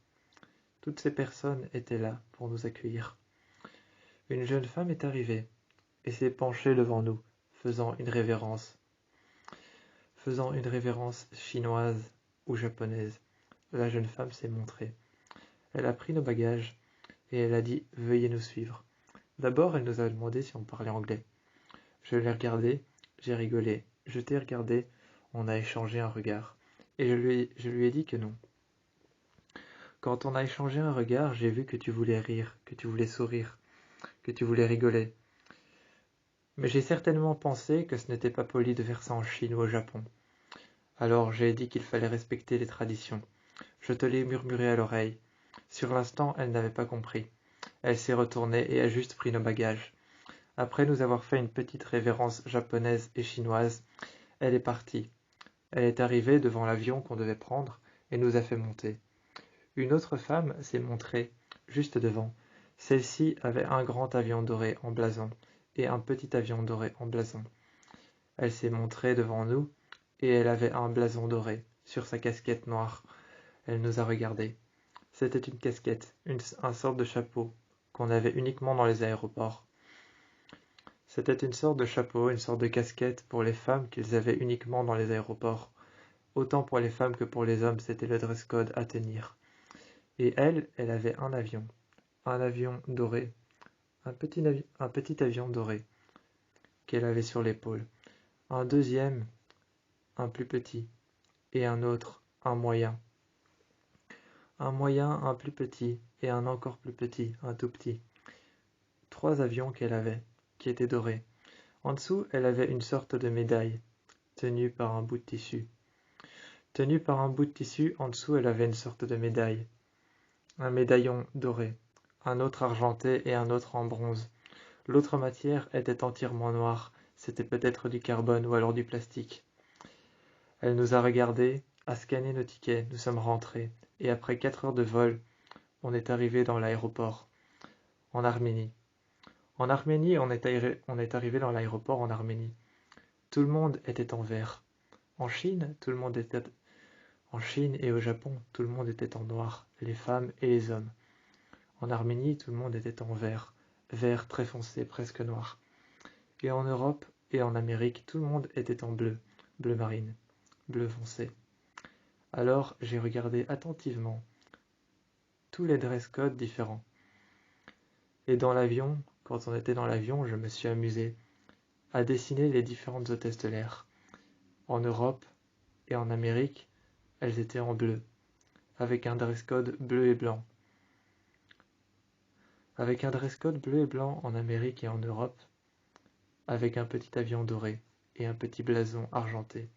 Toutes ces personnes étaient là pour nous accueillir. Une jeune femme est arrivée et s'est penchée devant nous, faisant une révérence chinoise ou japonaise. La jeune femme s'est montrée. Elle a pris nos bagages et elle a dit « Veuillez nous suivre ». D'abord, elle nous a demandé si on parlait anglais. Je l'ai regardé, j'ai rigolé. Je t'ai regardé, on a échangé un regard. Et je lui ai dit que non. Quand on a échangé un regard, j'ai vu que tu voulais rire, que tu voulais sourire, que tu voulais rigoler. Mais j'ai certainement pensé que ce n'était pas poli de faire ça en Chine ou au Japon. Alors j'ai dit qu'il fallait respecter les traditions. Je te l'ai murmuré à l'oreille. Sur l'instant, elle n'avait pas compris. Elle s'est retournée et a juste pris nos bagages. Après nous avoir fait une petite révérence japonaise et chinoise, elle est partie. Elle est arrivée devant l'avion qu'on devait prendre et nous a fait monter. Une autre femme s'est montrée, juste devant. Celle-ci avait un grand avion doré en blason et un petit avion doré en blason. Elle s'est montrée devant nous et elle avait un blason doré sur sa casquette noire. Elle nous a regardés. C'était une casquette, un sorte de chapeau qu'on avait uniquement dans les aéroports. C'était une sorte de chapeau, une sorte de casquette pour les femmes qu'ils avaient uniquement dans les aéroports, Autant pour les femmes que pour les hommes, c'était le dress code à tenir. Et elle avait un avion doré, un petit avion doré qu'elle avait sur l'épaule. Un deuxième, un plus petit, et un autre, un moyen. Un moyen, un plus petit, et un encore plus petit, un tout petit. 3 avions qu'elle avait, qui étaient dorés. En dessous, elle avait une sorte de médaille, tenue par un bout de tissu. Tenue par un bout de tissu, en dessous, elle avait une sorte de médaille. Un médaillon doré, un autre argenté et un autre en bronze. L'autre matière était entièrement noire, c'était peut-être du carbone ou alors du plastique. Elle nous a regardés, a scanné nos tickets, nous sommes rentrés, et après 4 heures de vol, on est arrivé dans l'aéroport, en Arménie. En Arménie, on est arrivé dans l'aéroport en Arménie. Tout le monde était en vert. En Chine, en Chine et au Japon, tout le monde était en noir, les femmes et les hommes. En Arménie, tout le monde était en vert, vert très foncé, presque noir. Et en Europe et en Amérique, tout le monde était en bleu, bleu marine, bleu foncé. Alors j'ai regardé attentivement tous les dress codes différents. Et dans l'avion, quand on était dans l'avion, je me suis amusé à dessiner les différentes hôtesses de l'air. En Europe et en Amérique, elles étaient en bleu, avec un dress code bleu et blanc. Avec un dress code bleu et blanc en Amérique et en Europe, avec un petit avion doré et un petit blason argenté,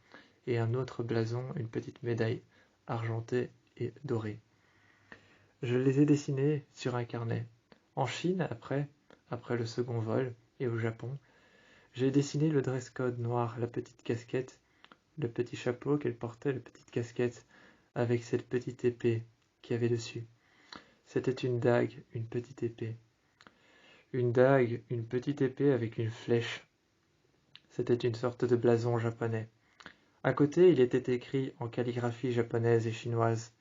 et un autre blason, une petite médaille argentée et dorée. Je les ai dessinés sur un carnet. En Chine, après le second vol, et au Japon, j'ai dessiné le dress code noir, la petite casquette, le petit chapeau qu'elle portait, la petite casquette, avec cette petite épée qu'il y avait dessus. C'était une dague, une petite épée. Une dague, une petite épée avec une flèche. C'était une sorte de blason japonais. À côté, il était écrit en calligraphie japonaise et chinoise.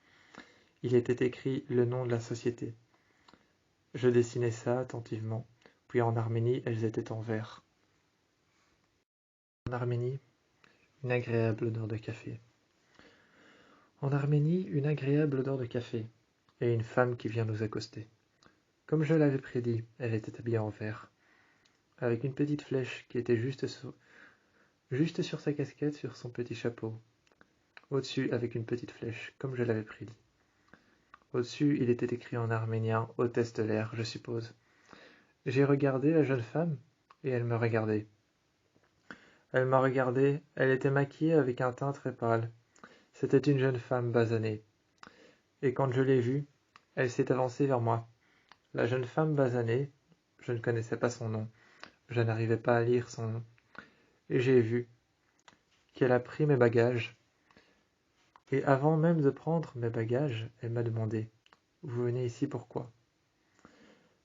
Il était écrit le nom de la société. Je dessinais ça attentivement, puis en Arménie, elles étaient en vert. En Arménie, une agréable odeur de café. En Arménie, une agréable odeur de café, et une femme qui vient nous accoster. Comme je l'avais prédit, elle était habillée en vert, avec une petite flèche qui était juste sur sa casquette, sur son petit chapeau. Au-dessus, avec une petite flèche, comme je l'avais prédit. Au-dessus, il était écrit en arménien, hôtesse de l'air, je suppose. J'ai regardé la jeune femme, et elle me regardait. Elle m'a regardé, elle était maquillée avec un teint très pâle. C'était une jeune femme basanée. Et quand je l'ai vue, elle s'est avancée vers moi. La jeune femme basanée, je ne connaissais pas son nom, je n'arrivais pas à lire son nom. Et j'ai vu qu'elle a pris mes bagages. Et avant même de prendre mes bagages, elle m'a demandé « Vous venez ici pourquoi ?»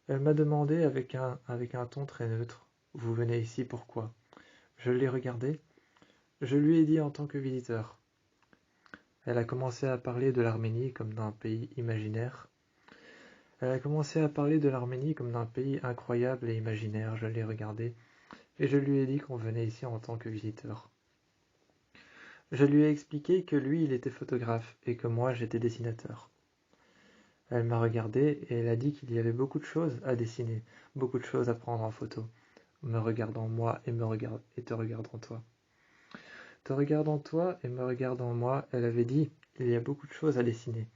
Elle m'a demandé avec un ton très neutre « Vous venez ici pourquoi ?» Je l'ai regardée. Je lui ai dit en tant que visiteur. Elle a commencé à parler de l'Arménie comme d'un pays imaginaire. Elle a commencé à parler de l'Arménie comme d'un pays incroyable et imaginaire. Je l'ai regardée et je lui ai dit qu'on venait ici en tant que visiteur. Je lui ai expliqué que lui, il était photographe et que moi, j'étais dessinateur. Elle m'a regardé et elle a dit qu'il y avait beaucoup de choses à dessiner, beaucoup de choses à prendre en photo, me regardant moi et te regardant toi. Te regardant toi et me regardant moi, elle avait dit il y a beaucoup de choses à dessiner.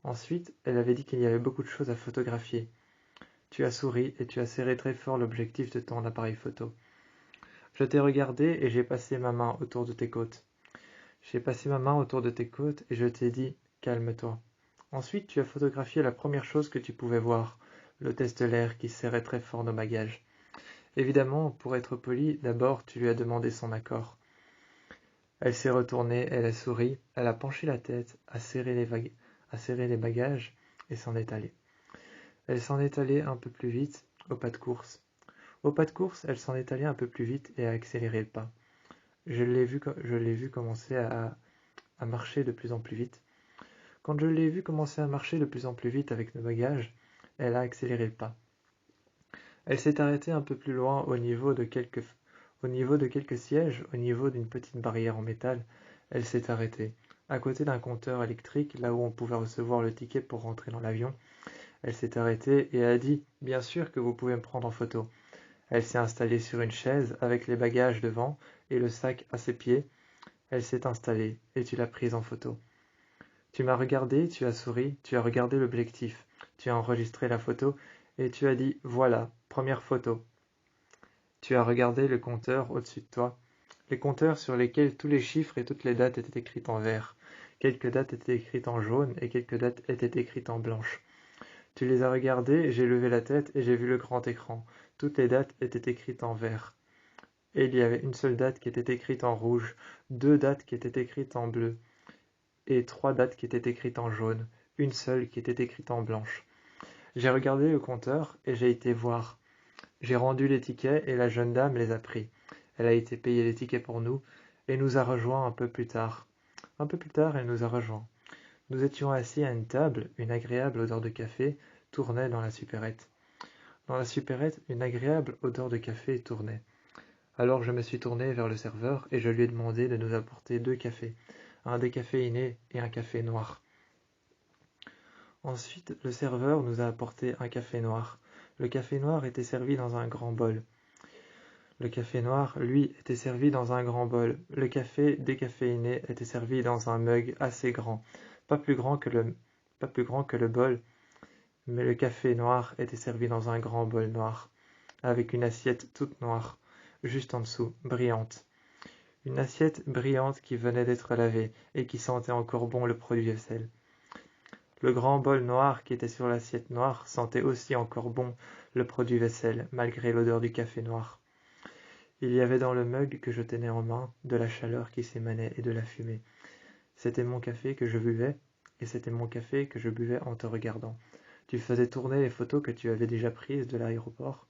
Ensuite, elle avait dit qu'il y avait beaucoup de choses à photographier. Tu as souri et tu as serré très fort l'objectif de ton appareil photo. Je t'ai regardé et j'ai passé ma main autour de tes côtes. J'ai passé ma main autour de tes côtes et je t'ai dit calme-toi. Ensuite, tu as photographié la première chose que tu pouvais voir, l'hôtesse de l'air qui serrait très fort nos bagages. Évidemment, pour être poli, d'abord tu lui as demandé son accord. Elle s'est retournée, elle a souri, elle a penché la tête, a serré les bagages et s'en est allée. Elle s'en est allée un peu plus vite, au pas de course. Au pas de course, elle s'en est allée un peu plus vite et a accéléré le pas. Je l'ai vu commencer à marcher de plus en plus vite. Quand je l'ai vu commencer à marcher de plus en plus vite avec nos bagages, elle a accéléré le pas. Elle s'est arrêtée un peu plus loin au niveau de quelques sièges, au niveau d'une petite barrière en métal. Elle s'est arrêtée, à côté d'un compteur électrique, là où on pouvait recevoir le ticket pour rentrer dans l'avion. Elle s'est arrêtée et a dit « Bien sûr que vous pouvez me prendre en photo ». Elle s'est installée sur une chaise avec les bagages devant et le sac à ses pieds. Elle s'est installée et tu l'as prise en photo. Tu m'as regardé, tu as souri, tu as regardé l'objectif, tu as enregistré la photo et tu as dit « Voilà, première photo ». Tu as regardé le compteur au-dessus de toi, les compteurs sur lesquels tous les chiffres et toutes les dates étaient écrites en vert. Quelques dates étaient écrites en jaune et quelques dates étaient écrites en blanche. Tu les as regardées, j'ai levé la tête et j'ai vu le grand écran. Toutes les dates étaient écrites en vert. Et il y avait une seule date qui était écrite en rouge, 2 dates qui étaient écrites en bleu, et 3 dates qui étaient écrites en jaune, une seule qui était écrite en blanche. J'ai regardé le compteur et j'ai été voir. J'ai rendu les tickets et la jeune dame les a pris. Elle a été payer les tickets pour nous et nous a rejoints un peu plus tard. Un peu plus tard, elle nous a rejoints. Nous étions assis à une table, une agréable odeur de café tournait dans la supérette. Dans la supérette, une agréable odeur de café tournait. Alors je me suis tourné vers le serveur et je lui ai demandé de nous apporter 2 cafés, un décaféiné et un café noir. Ensuite, le serveur nous a apporté un café noir. Le café noir était servi dans un grand bol. Le café noir, lui, était servi dans un grand bol. Le café décaféiné était servi dans un mug assez grand, pas plus grand que le bol, mais le café noir était servi dans un grand bol noir, avec une assiette toute noire, juste en dessous, brillante. Une assiette brillante qui venait d'être lavée et qui sentait encore bon le produit vaisselle. Le grand bol noir qui était sur l'assiette noire sentait aussi encore bon le produit vaisselle, malgré l'odeur du café noir. Il y avait dans le mug que je tenais en main de la chaleur qui s'émanait et de la fumée. C'était mon café que je buvais, et c'était mon café que je buvais en te regardant. Tu faisais tourner les photos que tu avais déjà prises de l'aéroport.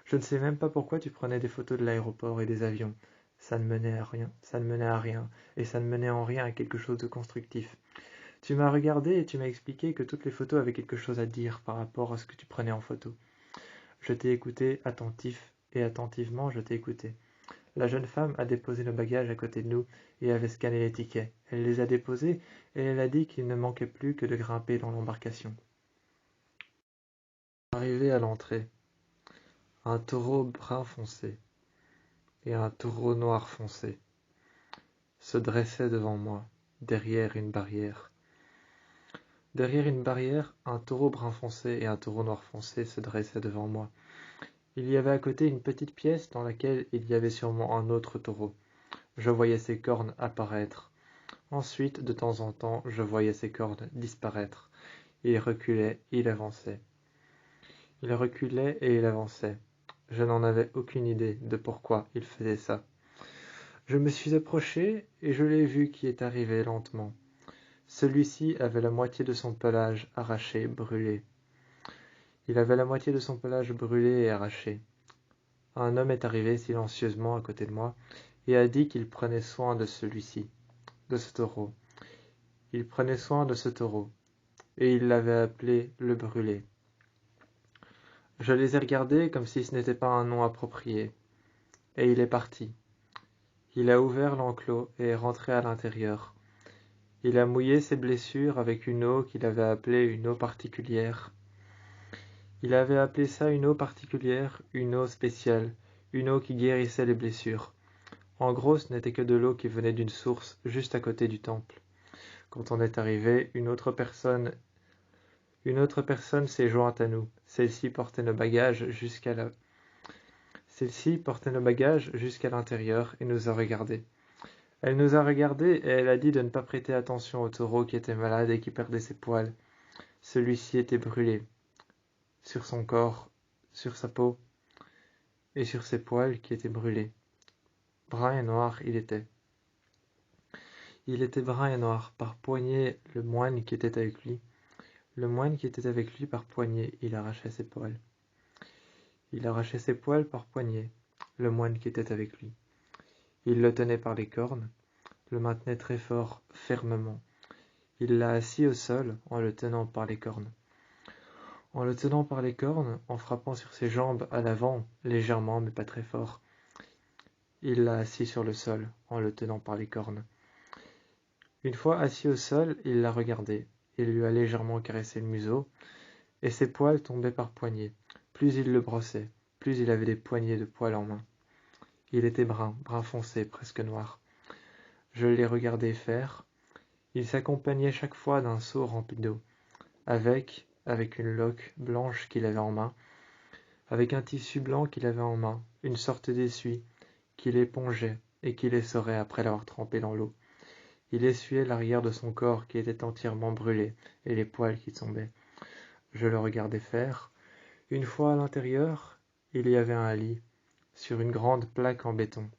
Je ne sais même pas pourquoi tu prenais des photos de l'aéroport et des avions. Ça ne menait à rien, et ça ne menait en rien à quelque chose de constructif. Tu m'as regardé et tu m'as expliqué que toutes les photos avaient quelque chose à dire par rapport à ce que tu prenais en photo. Je t'ai écouté attentif, et attentivement je t'ai écouté. La jeune femme a déposé nos bagages à côté de nous et avait scanné les tickets. Elle les a déposés et elle a dit qu'il ne manquait plus que de grimper dans l'embarcation. Arrivé à l'entrée, un taureau brun foncé et un taureau noir foncé se dressaient devant moi, derrière une barrière. Derrière une barrière, un taureau brun foncé et un taureau noir foncé se dressaient devant moi. Il y avait à côté une petite pièce dans laquelle il y avait sûrement un autre taureau. Je voyais ses cornes apparaître. Ensuite, de temps en temps, je voyais ses cornes disparaître. Il reculait, il avançait. Il reculait et il avançait. Je n'en avais aucune idée de pourquoi il faisait ça. Je me suis approché et je l'ai vu qui est arrivé lentement. Celui-ci avait la moitié de son pelage arraché, brûlé. Il avait la moitié de son pelage brûlé et arraché. Un homme est arrivé silencieusement à côté de moi et a dit qu'il prenait soin de celui-ci, de ce taureau. Il prenait soin de ce taureau, et il l'avait appelé le brûlé. Je les ai regardés comme si ce n'était pas un nom approprié, et il est parti. Il a ouvert l'enclos et est rentré à l'intérieur. Il a mouillé ses blessures avec une eau qu'il avait appelée une eau particulière. Il avait appelé ça une eau particulière, une eau spéciale, une eau qui guérissait les blessures. En gros, ce n'était que de l'eau qui venait d'une source juste à côté du temple. Quand on est arrivé, une autre personne s'est jointe à nous. Celle-ci portait nos bagages jusqu'à l'intérieur et nous a regardés. Elle nous a regardés et elle a dit de ne pas prêter attention au taureau qui était malade et qui perdait ses poils. Celui-ci était brûlé. Sur son corps, sur sa peau et sur ses poils qui étaient brûlés. Brun et noir il était. Il était brun et noir, par poignée le moine qui était avec lui. Le moine qui était avec lui par poignée, il arrachait ses poils. Il arrachait ses poils par poignée, le moine qui était avec lui. Il le tenait par les cornes, le maintenait très fort, fermement. Il l'a assis au sol en le tenant par les cornes. En le tenant par les cornes, en frappant sur ses jambes à l'avant, légèrement mais pas très fort. Il l'a assis sur le sol en le tenant par les cornes. Une fois assis au sol, il la regardait. Il lui a légèrement caressé le museau, et ses poils tombaient par poignées. Plus il le brossait, plus il avait des poignées de poils en main. Il était brun foncé, presque noir. Je les regardais faire. Il s'accompagnait chaque fois d'un seau rempli d'eau, avec une loque blanche qu'il avait en main, avec un tissu blanc qu'il avait en main, une sorte d'essuie, qu'il épongeait et qu'il essorait après l'avoir trempé dans l'eau. Il essuyait l'arrière de son corps qui était entièrement brûlé et les poils qui tombaient. Je le regardais faire. Une fois à l'intérieur, il y avait un lit sur une grande plaque en béton.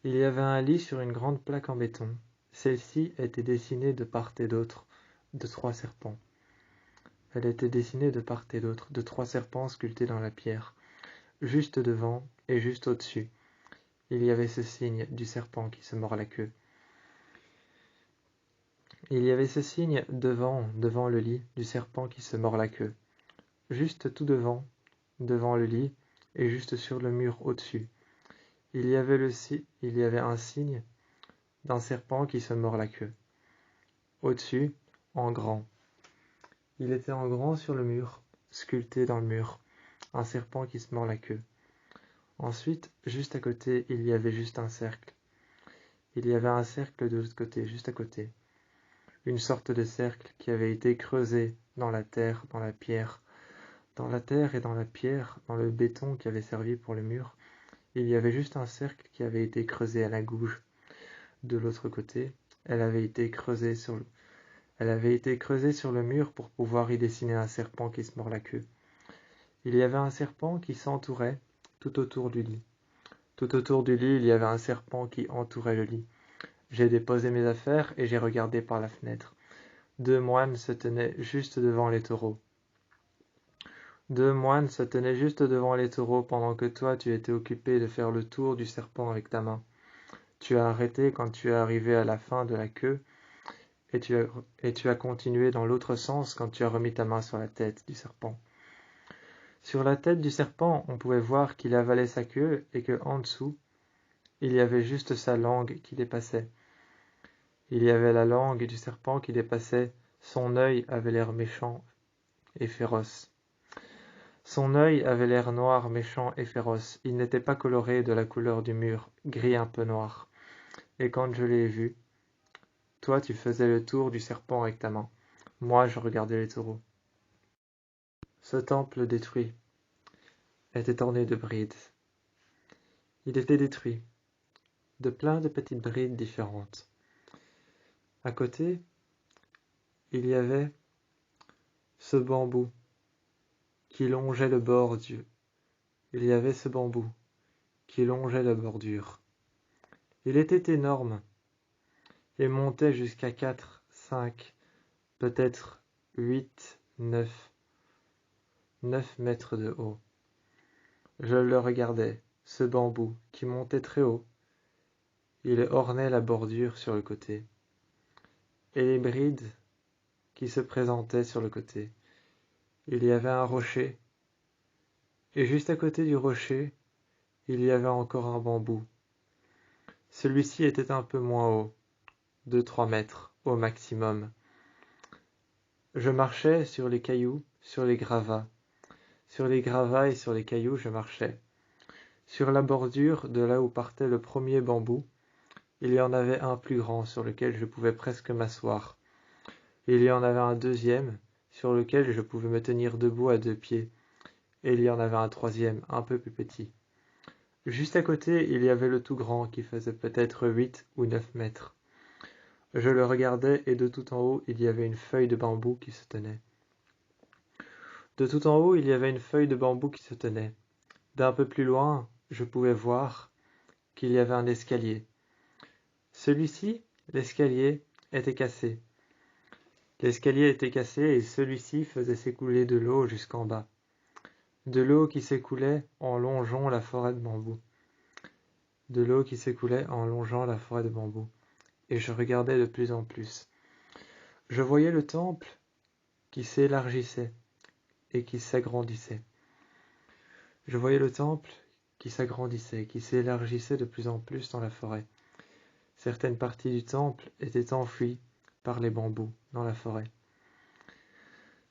Il y avait un lit sur une grande plaque en béton. Celle-ci était dessinée de part et d'autre de 3 serpents. Elle était dessinée de part et d'autre de 3 serpents sculptés dans la pierre. Juste devant et juste au-dessus, il y avait ce signe du serpent qui se mord la queue. Il y avait ce signe devant le lit du serpent qui se mord la queue. Juste tout devant le lit et juste sur le mur au-dessus. Il y avait un signe d'un serpent qui se mord la queue. Au-dessus, en grand. Il était en grand sur le mur, sculpté dans le mur, un serpent qui se mord la queue. Ensuite, juste à côté, il y avait juste un cercle. Il y avait un cercle de l'autre côté, juste à côté. Une sorte de cercle qui avait été creusé dans la terre, dans la pierre. Dans la terre et dans la pierre, dans le béton qui avait servi pour le mur, il y avait juste un cercle qui avait été creusé à la gouge. De l'autre côté, elle avait été creusée sur le mur pour pouvoir y dessiner un serpent qui se mord la queue. Il y avait un serpent qui s'entourait tout autour du lit. Tout autour du lit, il y avait un serpent qui entourait le lit. J'ai déposé mes affaires et j'ai regardé par la fenêtre. 2 moines se tenaient juste devant les taureaux. 2 moines se tenaient juste devant les taureaux pendant que toi tu étais occupé de faire le tour du serpent avec ta main. Tu as arrêté quand tu es arrivé à la fin de la queue et tu as continué dans l'autre sens quand tu as remis ta main sur la tête du serpent. Sur la tête du serpent, on pouvait voir qu'il avalait sa queue et que en dessous, il y avait juste sa langue qui dépassait. Il y avait la langue du serpent qui dépassait, son œil avait l'air méchant et féroce. Son œil avait l'air noir, méchant et féroce. Il n'était pas coloré de la couleur du mur, gris un peu noir. Et quand je l'ai vu, toi tu faisais le tour du serpent avec ta main. Moi je regardais les taureaux. Ce temple détruit était orné de brides. Il était détruit de plein de petites brides différentes. À côté, il y avait ce bambou qui longeait le bord du... Il y avait ce bambou qui longeait la bordure. Il était énorme et montait jusqu'à 4, 5, peut-être 8, 9 mètres de haut. Je le regardais, ce bambou qui montait très haut. Il ornait la bordure sur le côté. Et les brides qui se présentaient sur le côté. Il y avait un rocher. Et juste à côté du rocher, il y avait encore un bambou. Celui-ci était un peu moins haut, 2-3 mètres au maximum. Je marchais sur les cailloux, sur les gravats. Sur les gravats et sur les cailloux, je marchais. Sur la bordure de là où partait le premier bambou, il y en avait un plus grand sur lequel je pouvais presque m'asseoir. Il y en avait un deuxième sur lequel je pouvais me tenir debout à 2 pieds. Et il y en avait un troisième, un peu plus petit. Juste à côté, il y avait le tout grand qui faisait peut-être 8 ou 9 mètres. Je le regardais et de tout en haut, il y avait une feuille de bambou qui se tenait. De tout en haut, il y avait une feuille de bambou qui se tenait. D'un peu plus loin, je pouvais voir qu'il y avait un escalier. Celui-ci, l'escalier, était cassé. L'escalier était cassé et celui-ci faisait s'écouler de l'eau jusqu'en bas. De l'eau qui s'écoulait en longeant la forêt de bambou. De l'eau qui s'écoulait en longeant la forêt de bambou. Et je regardais de plus en plus. Je voyais le temple qui s'élargissait et qui s'agrandissait. Je voyais le temple qui s'agrandissait, qui s'élargissait de plus en plus dans la forêt. Certaines parties du temple étaient enfouies par les bambous dans la forêt.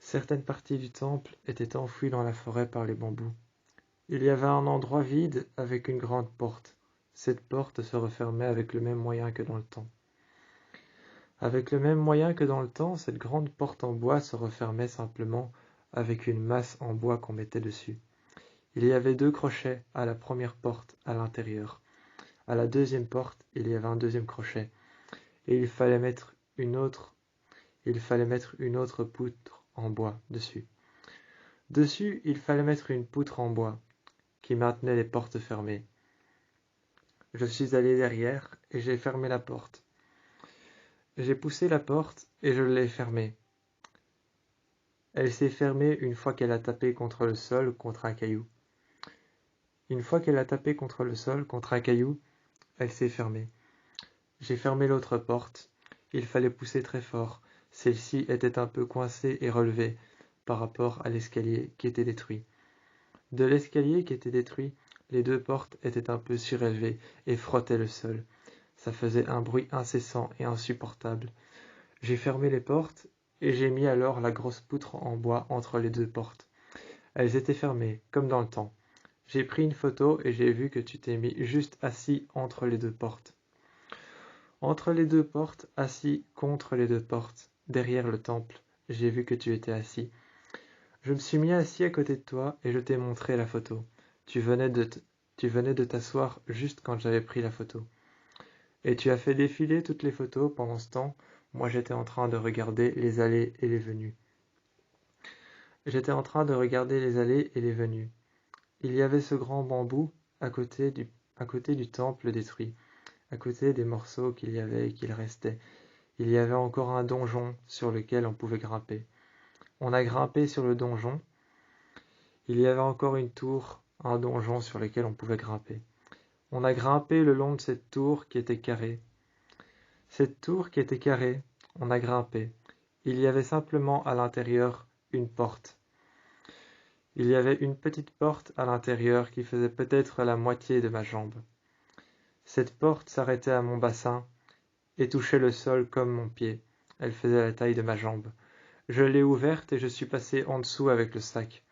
Certaines parties du temple étaient enfouies dans la forêt par les bambous. Il y avait un endroit vide avec une grande porte. Cette porte se refermait avec le même moyen que dans le temps. Avec le même moyen que dans le temps, cette grande porte en bois se refermait simplement avec une masse en bois qu'on mettait dessus. Il y avait 2 crochets à la première porte à l'intérieur. À la deuxième porte, il y avait un deuxième crochet. Et il fallait mettre une autre poutre en bois dessus. Dessus, il fallait mettre une poutre en bois qui maintenait les portes fermées. Je suis allé derrière et j'ai fermé la porte. J'ai poussé la porte et je l'ai fermée. Elle s'est fermée une fois qu'elle a tapé contre le sol contre un caillou. Une fois qu'elle a tapé contre le sol contre un caillou, elle s'est fermée. J'ai fermé l'autre porte. Il fallait pousser très fort. Celle-ci était un peu coincée et relevée par rapport à l'escalier qui était détruit. De l'escalier qui était détruit, les 2 portes étaient un peu surélevées et frottaient le sol. Ça faisait un bruit incessant et insupportable. J'ai fermé les portes et j'ai mis alors la grosse poutre en bois entre les 2 portes. Elles étaient fermées, comme dans le temps. J'ai pris une photo et j'ai vu que tu t'es mis juste assis entre les 2 portes. Entre les 2 portes, assis contre les 2 portes, derrière le temple, j'ai vu que tu étais assis. Je me suis mis assis à côté de toi et je t'ai montré la photo. Tu venais de t'asseoir juste quand j'avais pris la photo. Et tu as fait défiler toutes les photos pendant ce temps. Moi, j'étais en train de regarder les allées et les venues. J'étais en train de regarder les allées et les venues. Il y avait ce grand bambou à côté du temple détruit, à côté des morceaux qu'il y avait et qu'il restait. Il y avait encore un donjon sur lequel on pouvait grimper. On a grimpé sur le donjon. Il y avait encore une tour, un donjon sur lequel on pouvait grimper. On a grimpé le long de cette tour qui était carrée. Cette tour qui était carrée, on a grimpé. Il y avait simplement à l'intérieur une porte. Il y avait une petite porte à l'intérieur qui faisait peut-être la moitié de ma jambe. Cette porte s'arrêtait à mon bassin et touchait le sol comme mon pied. Elle faisait la taille de ma jambe. Je l'ai ouverte et je suis passé en dessous avec le sac.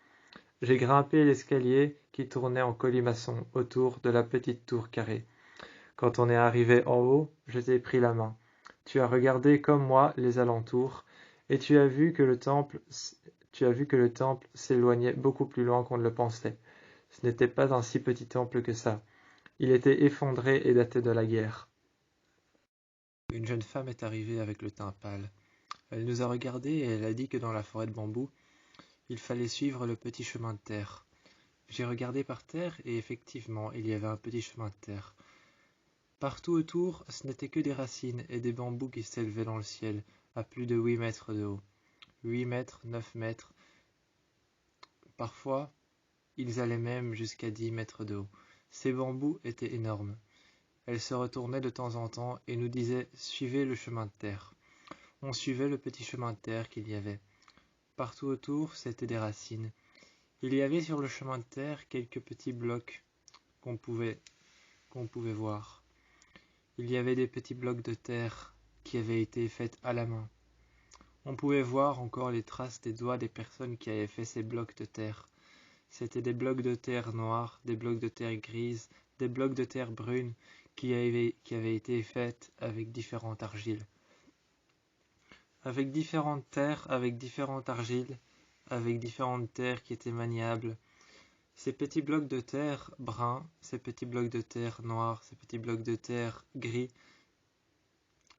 J'ai grimpé l'escalier qui tournait en colimaçon autour de la petite tour carrée. Quand on est arrivé en haut, je t'ai pris la main. Tu as regardé comme moi les alentours et tu as vu que le temple s'éloignait beaucoup plus loin qu'on ne le pensait. Ce n'était pas un si petit temple que ça. Il était effondré et datait de la guerre. Une jeune femme est arrivée avec le teint pâle. Elle nous a regardés et elle a dit que dans la forêt de bambou, il fallait suivre le petit chemin de terre. J'ai regardé par terre et effectivement, il y avait un petit chemin de terre. Partout autour, ce n'était que des racines et des bambous qui s'élevaient dans le ciel, à plus de 8 mètres de haut. 8 mètres, 9 mètres. Parfois, ils allaient même jusqu'à 10 mètres de haut. Ces bambous étaient énormes. Elle se retournait de temps en temps et nous disait « Suivez le chemin de terre ». On suivait le petit chemin de terre qu'il y avait. Partout autour, c'étaient des racines. Il y avait sur le chemin de terre quelques petits blocs qu'on pouvait voir. Il y avait des petits blocs de terre qui avaient été faits à la main. On pouvait voir encore les traces des doigts des personnes qui avaient fait ces blocs de terre. C'étaient des blocs de terre noire, des blocs de terre grise, des blocs de terre brune qui avaient été faits avec différentes argiles. Avec différentes terres, avec différentes argiles, avec différentes terres qui étaient maniables. Ces petits blocs de terre bruns, ces petits blocs de terre noirs, ces petits blocs de terre gris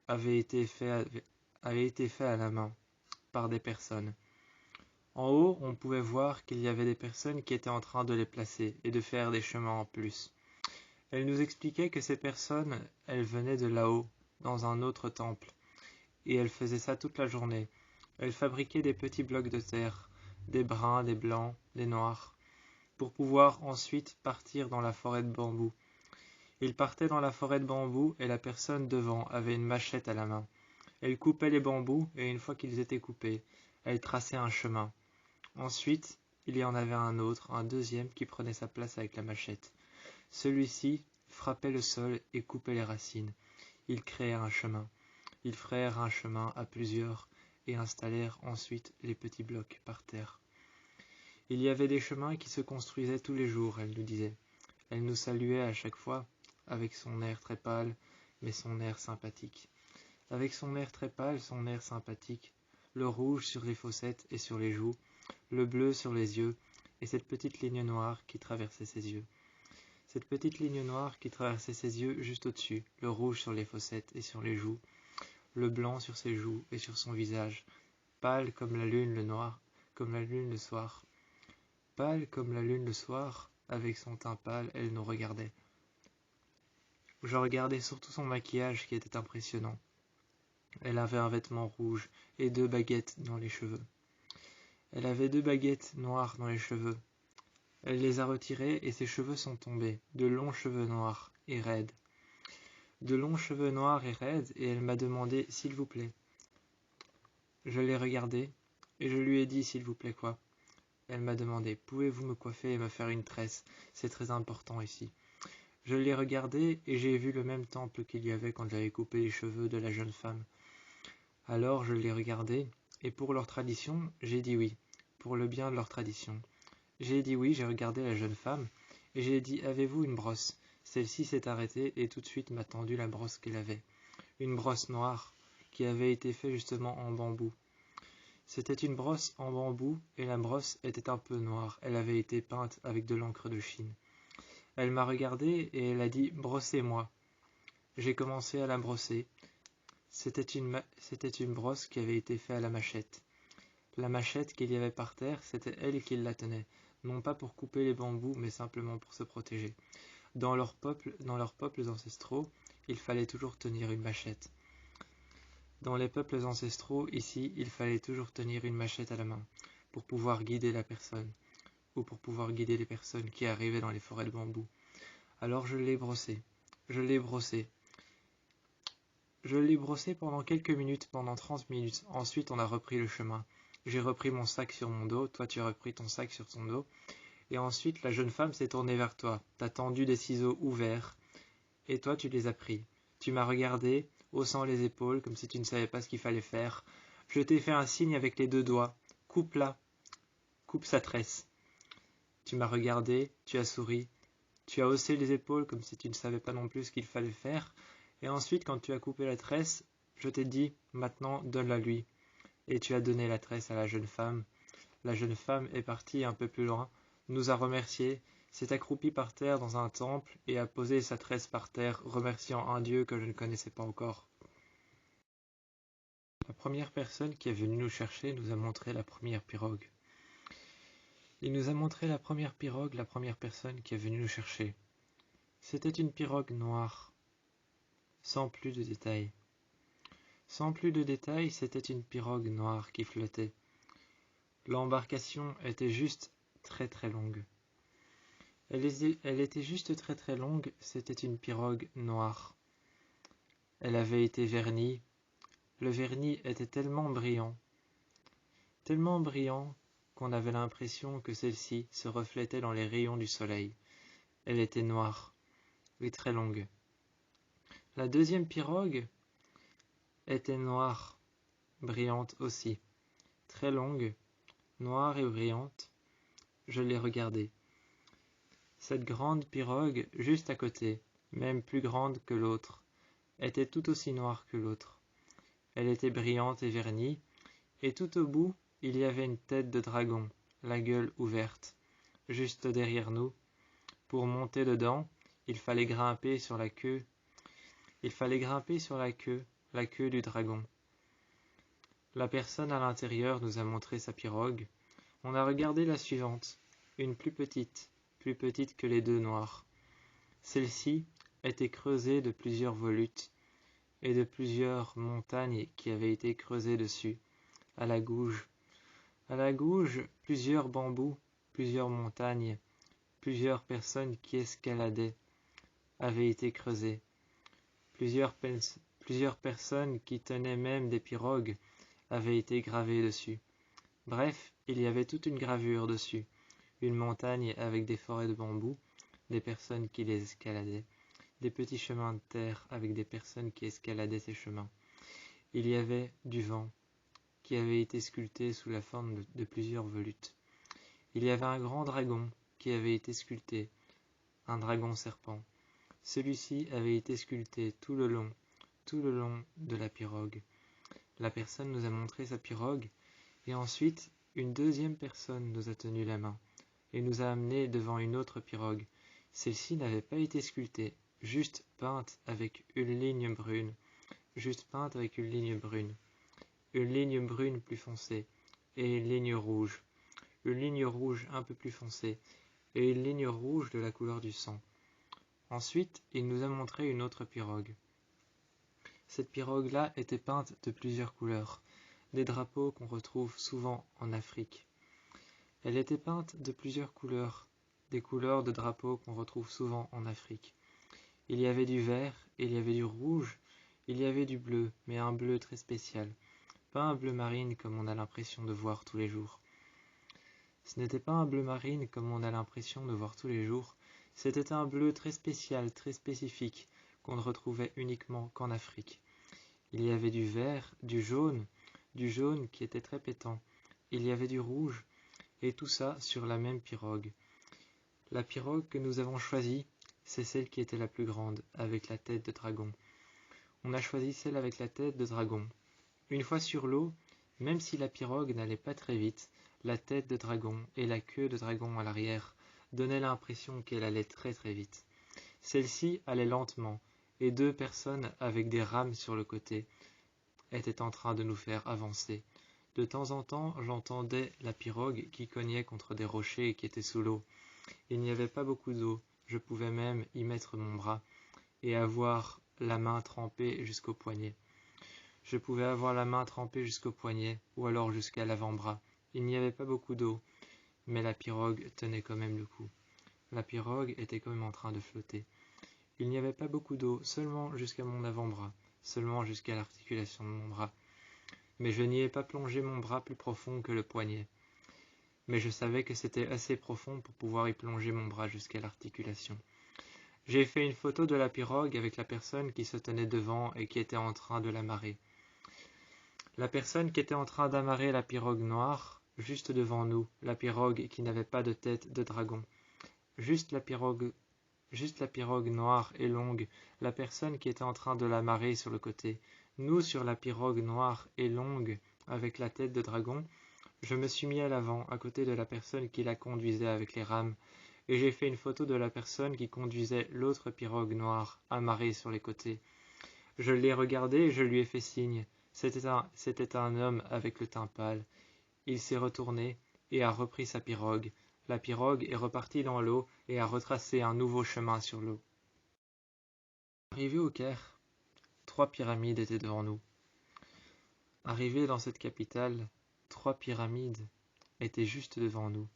avaient été faits à la main par des personnes. En haut, on pouvait voir qu'il y avait des personnes qui étaient en train de les placer et de faire des chemins en plus. Elle nous expliquait que ces personnes, elles venaient de là-haut, dans un autre temple, et elles faisaient ça toute la journée. Elles fabriquaient des petits blocs de terre, des bruns, des blancs, des noirs, pour pouvoir ensuite partir dans la forêt de bambou. Ils partaient dans la forêt de bambou et la personne devant avait une machette à la main. Elle coupait les bambous et une fois qu'ils étaient coupés, elle traçait un chemin. Ensuite, il y en avait un autre, un deuxième qui prenait sa place avec la machette. Celui-ci frappait le sol et coupait les racines. Ils créèrent un chemin. Ils frayèrent un chemin à plusieurs et installèrent ensuite les petits blocs par terre. Il y avait des chemins qui se construisaient tous les jours, elle nous disait. Elle nous saluait à chaque fois, avec son air très pâle, mais son air sympathique. Avec son air très pâle, son air sympathique, le rouge sur les fossettes et sur les joues, le bleu sur les yeux, et cette petite ligne noire qui traversait ses yeux. Cette petite ligne noire qui traversait ses yeux juste au-dessus, le rouge sur les fossettes et sur les joues, le blanc sur ses joues et sur son visage, pâle comme la lune le noir, comme la lune le soir. Pâle comme la lune le soir, avec son teint pâle, elle nous regardait. Je regardais surtout son maquillage qui était impressionnant. Elle avait un vêtement rouge et 2 baguettes dans les cheveux. Elle avait 2 baguettes noires dans les cheveux. Elle les a retirées et ses cheveux sont tombés, de longs cheveux noirs et raides. De longs cheveux noirs et raides, et elle m'a demandé « s'il vous plaît ». Je l'ai regardée et je lui ai dit « s'il vous plaît quoi ». Elle m'a demandé « pouvez-vous me coiffer et me faire une tresse, c'est très important ici ». Je l'ai regardée et j'ai vu le même temple qu'il y avait quand j'avais coupé les cheveux de la jeune femme. Alors je l'ai regardée, et pour leur tradition, j'ai dit oui, pour le bien de leur tradition. J'ai dit oui, j'ai regardé la jeune femme, et j'ai dit « avez-vous une brosse ?» Celle-ci s'est arrêtée et tout de suite m'a tendu la brosse qu'elle avait. Une brosse noire, qui avait été faite justement en bambou. C'était une brosse en bambou, et la brosse était un peu noire, elle avait été peinte avec de l'encre de Chine. Elle m'a regardé et elle a dit « brossez-moi ». J'ai commencé à la brosser. C'était une brosse qui avait été faite à la machette. La machette qu'il y avait par terre, c'était elle qui la tenait, non pas pour couper les bambous, mais simplement pour se protéger. Dans leurs peuples ancestraux, il fallait toujours tenir une machette. Dans les peuples ancestraux, ici, il fallait toujours tenir une machette à la main, pour pouvoir guider la personne, ou pour pouvoir guider les personnes qui arrivaient dans les forêts de bambou. Alors je l'ai brossé. Je l'ai brossé. Je l'ai brossé pendant quelques minutes, pendant 30 minutes. Ensuite, on a repris le chemin. J'ai repris mon sac sur mon dos, toi tu as repris ton sac sur ton dos. Et ensuite, la jeune femme s'est tournée vers toi. T'as tendu des ciseaux ouverts, et toi tu les as pris. Tu m'as regardé, haussant les épaules, comme si tu ne savais pas ce qu'il fallait faire. Je t'ai fait un signe avec les 2 doigts. Coupe-la. Coupe sa tresse. Tu m'as regardé, tu as souri. Tu as haussé les épaules comme si tu ne savais pas non plus ce qu'il fallait faire. Et ensuite, quand tu as coupé la tresse, je t'ai dit, maintenant, donne-la lui. Et tu as donné la tresse à la jeune femme. La jeune femme est partie un peu plus loin, nous a remerciés, s'est accroupie par terre dans un temple et a posé sa tresse par terre, remerciant un dieu que je ne connaissais pas encore. La première personne qui est venue nous chercher nous a montré la première pirogue. Il nous a montré la première pirogue, la première personne qui est venue nous chercher. C'était une pirogue noire, sans plus de détails. Sans plus de détails, c'était une pirogue noire qui flottait. L'embarcation était juste très très longue. Elle était juste très très longue, c'était une pirogue noire. Elle avait été vernie. Le vernis était tellement brillant qu'on avait l'impression que celle-ci se reflétait dans les rayons du soleil. Elle était noire et très longue. La deuxième pirogue était noire, brillante aussi, très longue, noire et brillante. Je l'ai regardée. Cette grande pirogue, juste à côté, même plus grande que l'autre, était tout aussi noire que l'autre. Elle était brillante et vernie, et tout au bout, il y avait une tête de dragon, la gueule ouverte, juste derrière nous. Pour monter dedans, il fallait grimper sur la queue. Il fallait grimper sur la queue du dragon. La personne à l'intérieur nous a montré sa pirogue. On a regardé la suivante, une plus petite que les 2 noires. Celle-ci était creusée de plusieurs volutes et de plusieurs montagnes qui avaient été creusées dessus, à la gouge. À la gouge, plusieurs bambous, plusieurs montagnes, plusieurs personnes qui escaladaient avaient été creusées. Plusieurs personnes qui tenaient même des pirogues avaient été gravées dessus. Bref, il y avait toute une gravure dessus. Une montagne avec des forêts de bambous, des personnes qui les escaladaient. des petits chemins de terre avec des personnes qui escaladaient ces chemins. Il y avait du vent qui avait été sculpté sous la forme de plusieurs volutes. Il y avait un grand dragon qui avait été sculpté, un dragon serpent. Celui-ci avait été sculpté tout le long de la pirogue. La personne nous a montré sa pirogue, et ensuite une deuxième personne nous a tenu la main et nous a amenés devant une autre pirogue. Celle-ci n'avait pas été sculptée, juste peinte avec une ligne brune, une ligne brune plus foncée, et une ligne rouge un peu plus foncée, et une ligne rouge de la couleur du sang. Ensuite, il nous a montré une autre pirogue. Cette pirogue-là était peinte de plusieurs couleurs, des drapeaux qu'on retrouve souvent en Afrique. Elle était peinte de plusieurs couleurs, des couleurs de drapeaux qu'on retrouve souvent en Afrique. Il y avait du vert, il y avait du rouge, il y avait du bleu, mais un bleu très spécial, pas un bleu marine comme on a l'impression de voir tous les jours. Ce n'était pas un bleu marine comme on a l'impression de voir tous les jours, c'était un bleu très spécial, très spécifique, qu'on ne retrouvait uniquement qu'en Afrique. Il y avait du vert, du jaune qui était très pétant. Il y avait du rouge, et tout ça sur la même pirogue. La pirogue que nous avons choisie, c'est celle qui était la plus grande, avec la tête de dragon. On a choisi celle avec la tête de dragon. Une fois sur l'eau, même si la pirogue n'allait pas très vite, la tête de dragon et la queue de dragon à l'arrière donnaient l'impression qu'elle allait très très vite. Celle-ci allait lentement, et deux personnes avec des rames sur le côté étaient en train de nous faire avancer. De temps en temps, j'entendais la pirogue qui cognait contre des rochers qui étaient sous l'eau. Il n'y avait pas beaucoup d'eau, je pouvais même y mettre mon bras et avoir la main trempée jusqu'au poignet. Je pouvais avoir la main trempée jusqu'au poignet ou alors jusqu'à l'avant-bras. Il n'y avait pas beaucoup d'eau, mais la pirogue tenait quand même le coup. La pirogue était quand même en train de flotter. Il n'y avait pas beaucoup d'eau, seulement jusqu'à mon avant-bras, seulement jusqu'à l'articulation de mon bras. Mais je n'y ai pas plongé mon bras plus profond que le poignet. Mais je savais que c'était assez profond pour pouvoir y plonger mon bras jusqu'à l'articulation. J'ai fait une photo de la pirogue avec la personne qui se tenait devant et qui était en train de l'amarrer. La personne qui était en train d'amarrer la pirogue noire, juste devant nous, la pirogue qui n'avait pas de tête de dragon. Juste la pirogue noire et longue, la personne qui était en train de l'amarrer sur le côté. Nous sur la pirogue noire et longue, avec la tête de dragon, je me suis mis à l'avant, à côté de la personne qui la conduisait avec les rames, et j'ai fait une photo de la personne qui conduisait l'autre pirogue noire, amarrée sur les côtés. Je l'ai regardé et je lui ai fait signe. C'était un homme avec le teint pâle. Il s'est retourné et a repris sa pirogue. La pirogue est repartie dans l'eau et a retracé un nouveau chemin sur l'eau. Arrivé au Caire, 3 pyramides étaient devant nous. Arrivé dans cette capitale, 3 pyramides étaient juste devant nous.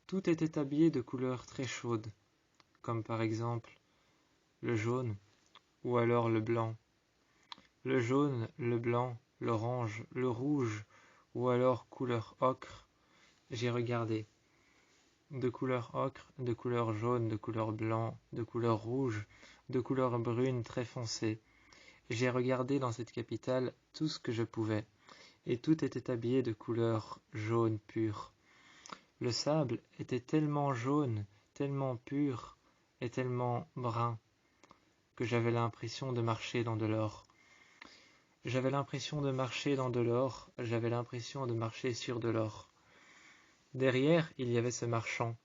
Tout était habillé de couleurs très chaudes, comme par exemple le jaune ou alors le blanc. Le jaune, le blanc, l'orange, le rouge ou alors couleur ocre. J'ai regardé. De couleur ocre, de couleur jaune, de couleur blanc, de couleur rouge, de couleur brune très foncée. J'ai regardé dans cette capitale tout ce que je pouvais, et tout était habillé de couleur jaune pure. Le sable était tellement jaune, tellement pur et tellement brun que j'avais l'impression de marcher dans de l'or. J'avais l'impression de marcher dans de l'or, j'avais l'impression de marcher sur de l'or. Derrière, il y avait ce marchand.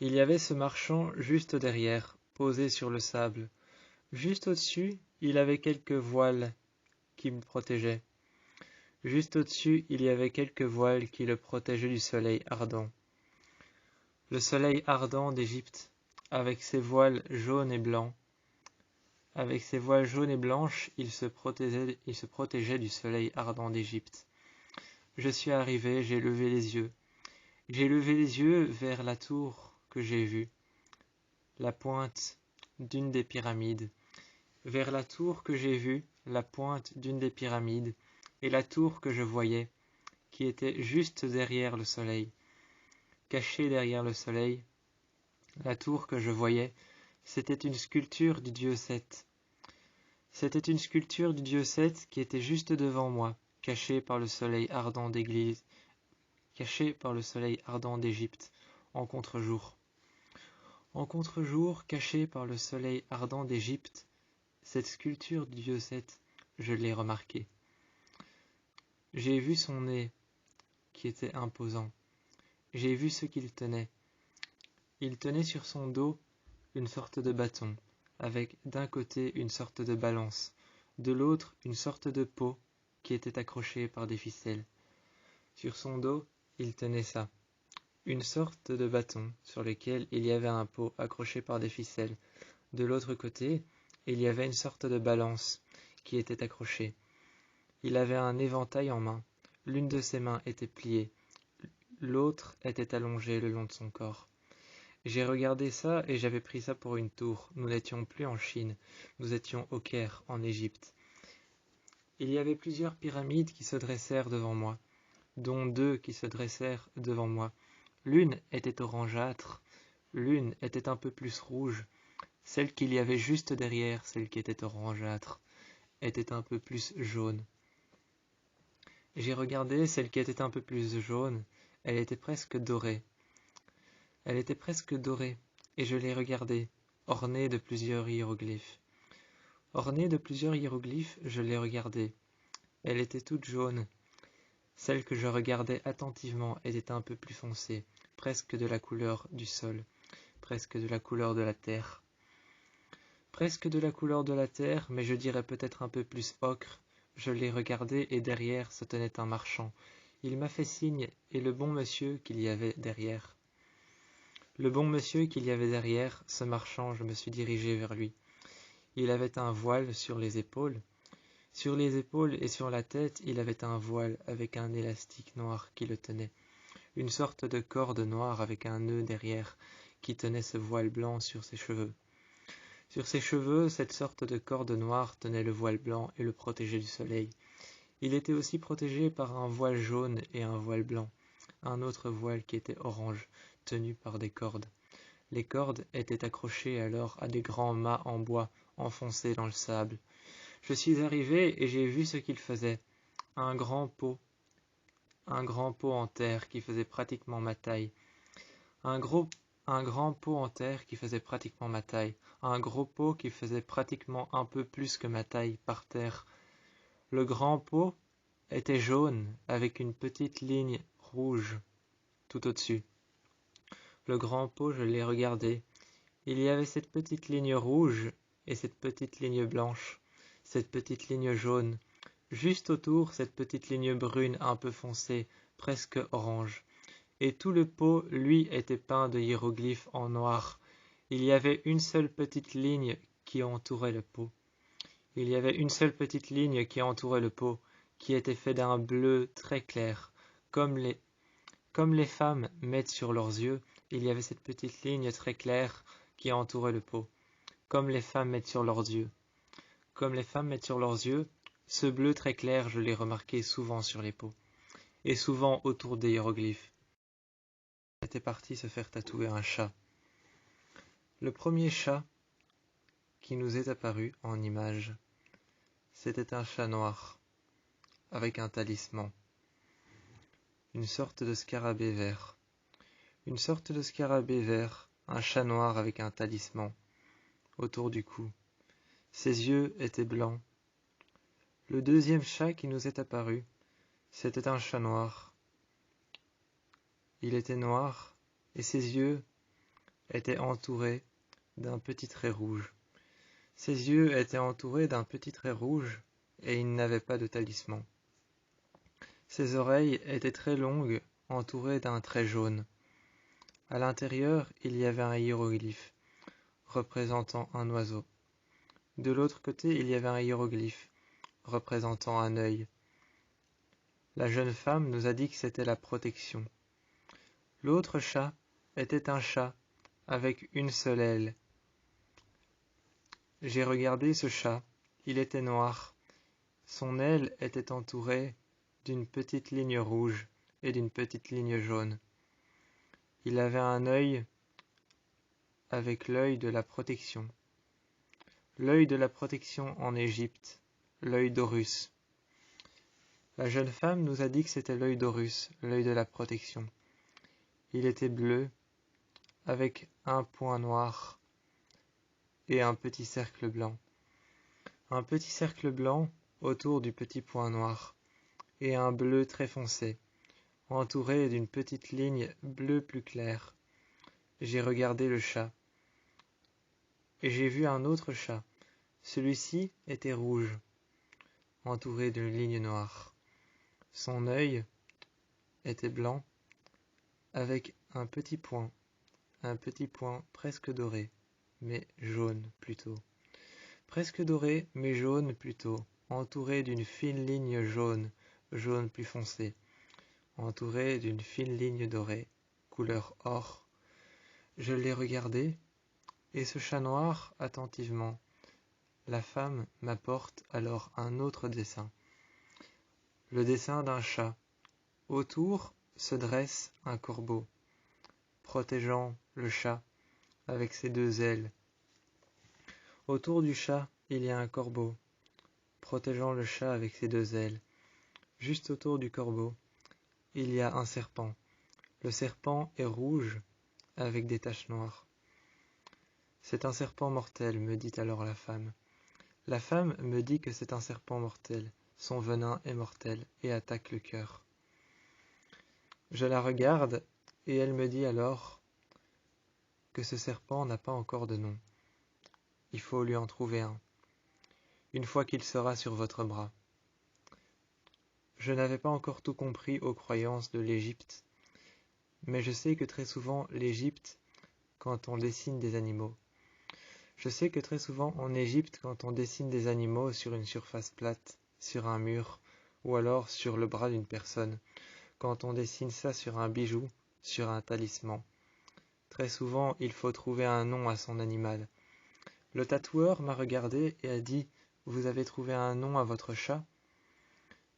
Il y avait ce marchand juste derrière, posé sur le sable. Juste au-dessus, il avait quelques voiles qui me protégeaient. Juste au-dessus, il y avait quelques voiles qui le protégeaient du soleil ardent. Le soleil ardent d'Égypte, avec ses voiles jaunes et blancs. Avec ses voiles jaunes et blanches, il se protégeait du soleil ardent d'Égypte. Je suis arrivé, j'ai levé les yeux. J'ai levé les yeux vers la tour que j'ai vue, la pointe d'une des pyramides. Vers la tour que j'ai vue, la pointe d'une des pyramides, et la tour que je voyais, qui était juste derrière le soleil. Cachée derrière le soleil, La tour que je voyais, c'était une sculpture du dieu Seth. C'était une sculpture du dieu Seth qui était juste devant moi, cachée par le soleil ardent d'Égypte, en contre-jour. En contre-jour, cachée par le soleil ardent d'Égypte, cette sculpture du dieu Seth, je l'ai remarquée. J'ai vu son nez, qui était imposant. J'ai vu ce qu'il tenait. Il tenait sur son dos une sorte de bâton, avec d'un côté une sorte de balance, de l'autre une sorte de pot qui était accrochée par des ficelles. Sur son dos, il tenait ça, une sorte de bâton sur lequel il y avait un pot accroché par des ficelles. De l'autre côté, il y avait une sorte de balance qui était accrochée. Il avait un éventail en main. L'une de ses mains était pliée, l'autre était allongée le long de son corps. J'ai regardé ça et j'avais pris ça pour une tour. Nous n'étions plus en Chine, nous étions au Caire, en Égypte. Il y avait plusieurs pyramides qui se dressèrent devant moi, dont 2 qui se dressèrent devant moi. L'une était orangeâtre, l'une était un peu plus rouge. Celle qu'il y avait juste derrière, celle qui était orangeâtre, était un peu plus jaune. J'ai regardé celle qui était un peu plus jaune, elle était presque dorée. Elle était presque dorée, et je l'ai regardée, ornée de plusieurs hiéroglyphes. Ornée de plusieurs hiéroglyphes, je l'ai regardée. Elle était toute jaune. Celle que je regardais attentivement était un peu plus foncée, presque de la couleur du sol, presque de la couleur de la terre. Presque de la couleur de la terre, mais je dirais peut-être un peu plus ocre. Je l'ai regardée et derrière se tenait un marchand. Il m'a fait signe, et le bon monsieur qu'il y avait derrière. Le bon monsieur qu'il y avait derrière, ce marchand, je me suis dirigé vers lui. Il avait un voile sur les épaules. Sur les épaules et sur la tête, il avait un voile avec un élastique noir qui le tenait. Une sorte de corde noire avec un nœud derrière qui tenait ce voile blanc sur ses cheveux. Sur ses cheveux, cette sorte de corde noire tenait le voile blanc et le protégeait du soleil. Il était aussi protégé par un voile jaune et un voile blanc, un autre voile qui était orange, tenu par des cordes. Les cordes étaient accrochées alors à des grands mâts en bois enfoncés dans le sable. Je suis arrivé et j'ai vu ce qu'il faisait. Un grand pot en terre qui faisait pratiquement ma taille. Un grand pot en terre qui faisait pratiquement ma taille. Un gros pot qui faisait pratiquement un peu plus que ma taille par terre. Le grand pot était jaune avec une petite ligne rouge tout au-dessus. Le grand pot, je l'ai regardé. Il y avait cette petite ligne rouge et cette petite ligne blanche, cette petite ligne jaune. Juste autour, cette petite ligne brune un peu foncée, presque orange. Et tout le pot, lui, était peint de hiéroglyphes en noir. Il y avait une seule petite ligne qui entourait le pot. Il y avait une seule petite ligne qui entourait le pot, qui était fait d'un bleu très clair. Comme les femmes mettent sur leurs yeux, il y avait cette petite ligne très claire qui entourait le pot. Comme les femmes mettent sur leurs yeux. Comme les femmes mettent sur leurs yeux, ce bleu très clair, je l'ai remarqué souvent sur les pots, et souvent autour des hiéroglyphes. On était parti se faire tatouer un chat. Le premier chat qui nous est apparu en image, c'était un chat noir, avec un talisman, une sorte de scarabée vert. Une sorte de scarabée vert, un chat noir avec un talisman autour du cou. Ses yeux étaient blancs. Le deuxième chat qui nous est apparu, c'était un chat noir. Il était noir et ses yeux étaient entourés d'un petit trait rouge. Ses yeux étaient entourés d'un petit trait rouge et il n'avait pas de talisman. Ses oreilles étaient très longues, entourées d'un trait jaune. À l'intérieur, il y avait un hiéroglyphe représentant un oiseau. De l'autre côté, il y avait un hiéroglyphe représentant un œil. La jeune femme nous a dit que c'était la protection. L'autre chat était un chat avec une seule aile. J'ai regardé ce chat, il était noir. Son aile était entourée d'une petite ligne rouge et d'une petite ligne jaune. Il avait un œil avec l'œil de la protection. L'œil de la protection en Égypte, l'œil d'Horus. La jeune femme nous a dit que c'était l'œil d'Horus, l'œil de la protection. Il était bleu, avec un point noir et un petit cercle blanc. Un petit cercle blanc autour du petit point noir, et un bleu très foncé, entouré d'une petite ligne bleue plus claire. J'ai regardé le chat, et j'ai vu un autre chat. Celui-ci était rouge, entouré d'une ligne noire. Son œil était blanc, avec un petit point presque doré, mais jaune plutôt. Presque doré, mais jaune plutôt, entouré d'une fine ligne jaune, jaune plus foncé, entouré d'une fine ligne dorée, couleur or. Je l'ai regardé, et ce chat noir attentivement. La femme m'apporte alors un autre dessin. Le dessin d'un chat. Autour se dresse un corbeau, protégeant le chat avec ses deux ailes. Autour du chat, il y a un corbeau, protégeant le chat avec ses deux ailes. Juste autour du corbeau, il y a un serpent. Le serpent est rouge avec des taches noires. C'est un serpent mortel, me dit alors la femme. La femme me dit que c'est un serpent mortel. Son venin est mortel et attaque le cœur. Je la regarde et elle me dit alors que ce serpent n'a pas encore de nom. Il faut lui en trouver un, une fois qu'il sera sur votre bras. Je n'avais pas encore tout compris aux croyances de l'Égypte, mais je sais que très souvent l'Égypte, quand on dessine des animaux. Je sais que très souvent en Égypte, quand on dessine des animaux sur une surface plate, sur un mur, ou alors sur le bras d'une personne, quand on dessine ça sur un bijou, sur un talisman, très souvent il faut trouver un nom à son animal. Le tatoueur m'a regardé et a dit « Vous avez trouvé un nom à votre chat ?»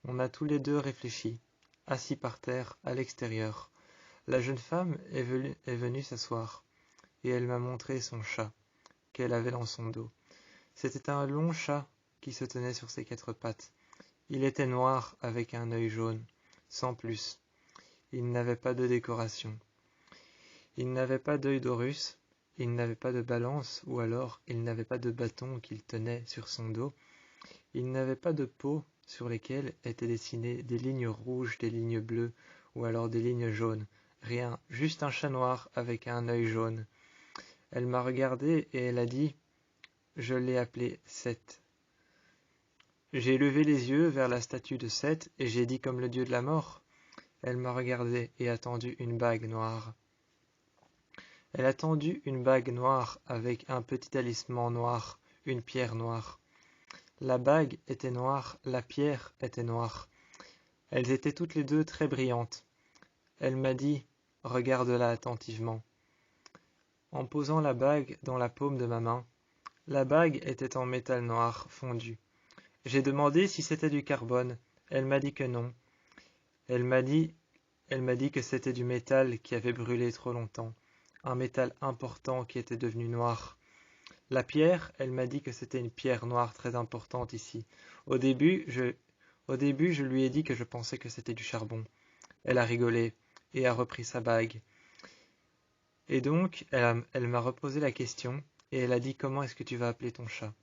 On a tous les deux réfléchi, assis par terre, à l'extérieur. La jeune femme est venue s'asseoir, et elle m'a montré son chat, qu'elle avait dans son dos. C'était un long chat qui se tenait sur ses quatre pattes. Il était noir avec un œil jaune, sans plus. Il n'avait pas de décoration. Il n'avait pas d'œil d'Horus, il n'avait pas de balance, ou alors il n'avait pas de bâton qu'il tenait sur son dos. Il n'avait pas de peau sur lesquelles étaient dessinées des lignes rouges, des lignes bleues, ou alors des lignes jaunes. Rien, juste un chat noir avec un œil jaune. Elle m'a regardé et elle a dit « Je l'ai appelé Seth ». J'ai levé les yeux vers la statue de Seth et j'ai dit comme le dieu de la mort. Elle m'a regardé et a tendu une bague noire. Elle a tendu une bague noire avec un petit talisman noir, une pierre noire. La bague était noire, la pierre était noire. Elles étaient toutes les deux très brillantes. Elle m'a dit « Regarde-la attentivement ». En posant la bague dans la paume de ma main, la bague était en métal noir fondu. J'ai demandé si c'était du carbone. Elle m'a dit que non. Elle m'a dit que c'était du métal qui avait brûlé trop longtemps, un métal important qui était devenu noir. La pierre, elle m'a dit que c'était une pierre noire très importante ici. Au début, je lui ai dit que je pensais que c'était du charbon. Elle a rigolé et a repris sa bague. Et donc, elle m'a reposé la question et elle a dit « Comment est-ce que tu vas appeler ton chat ?»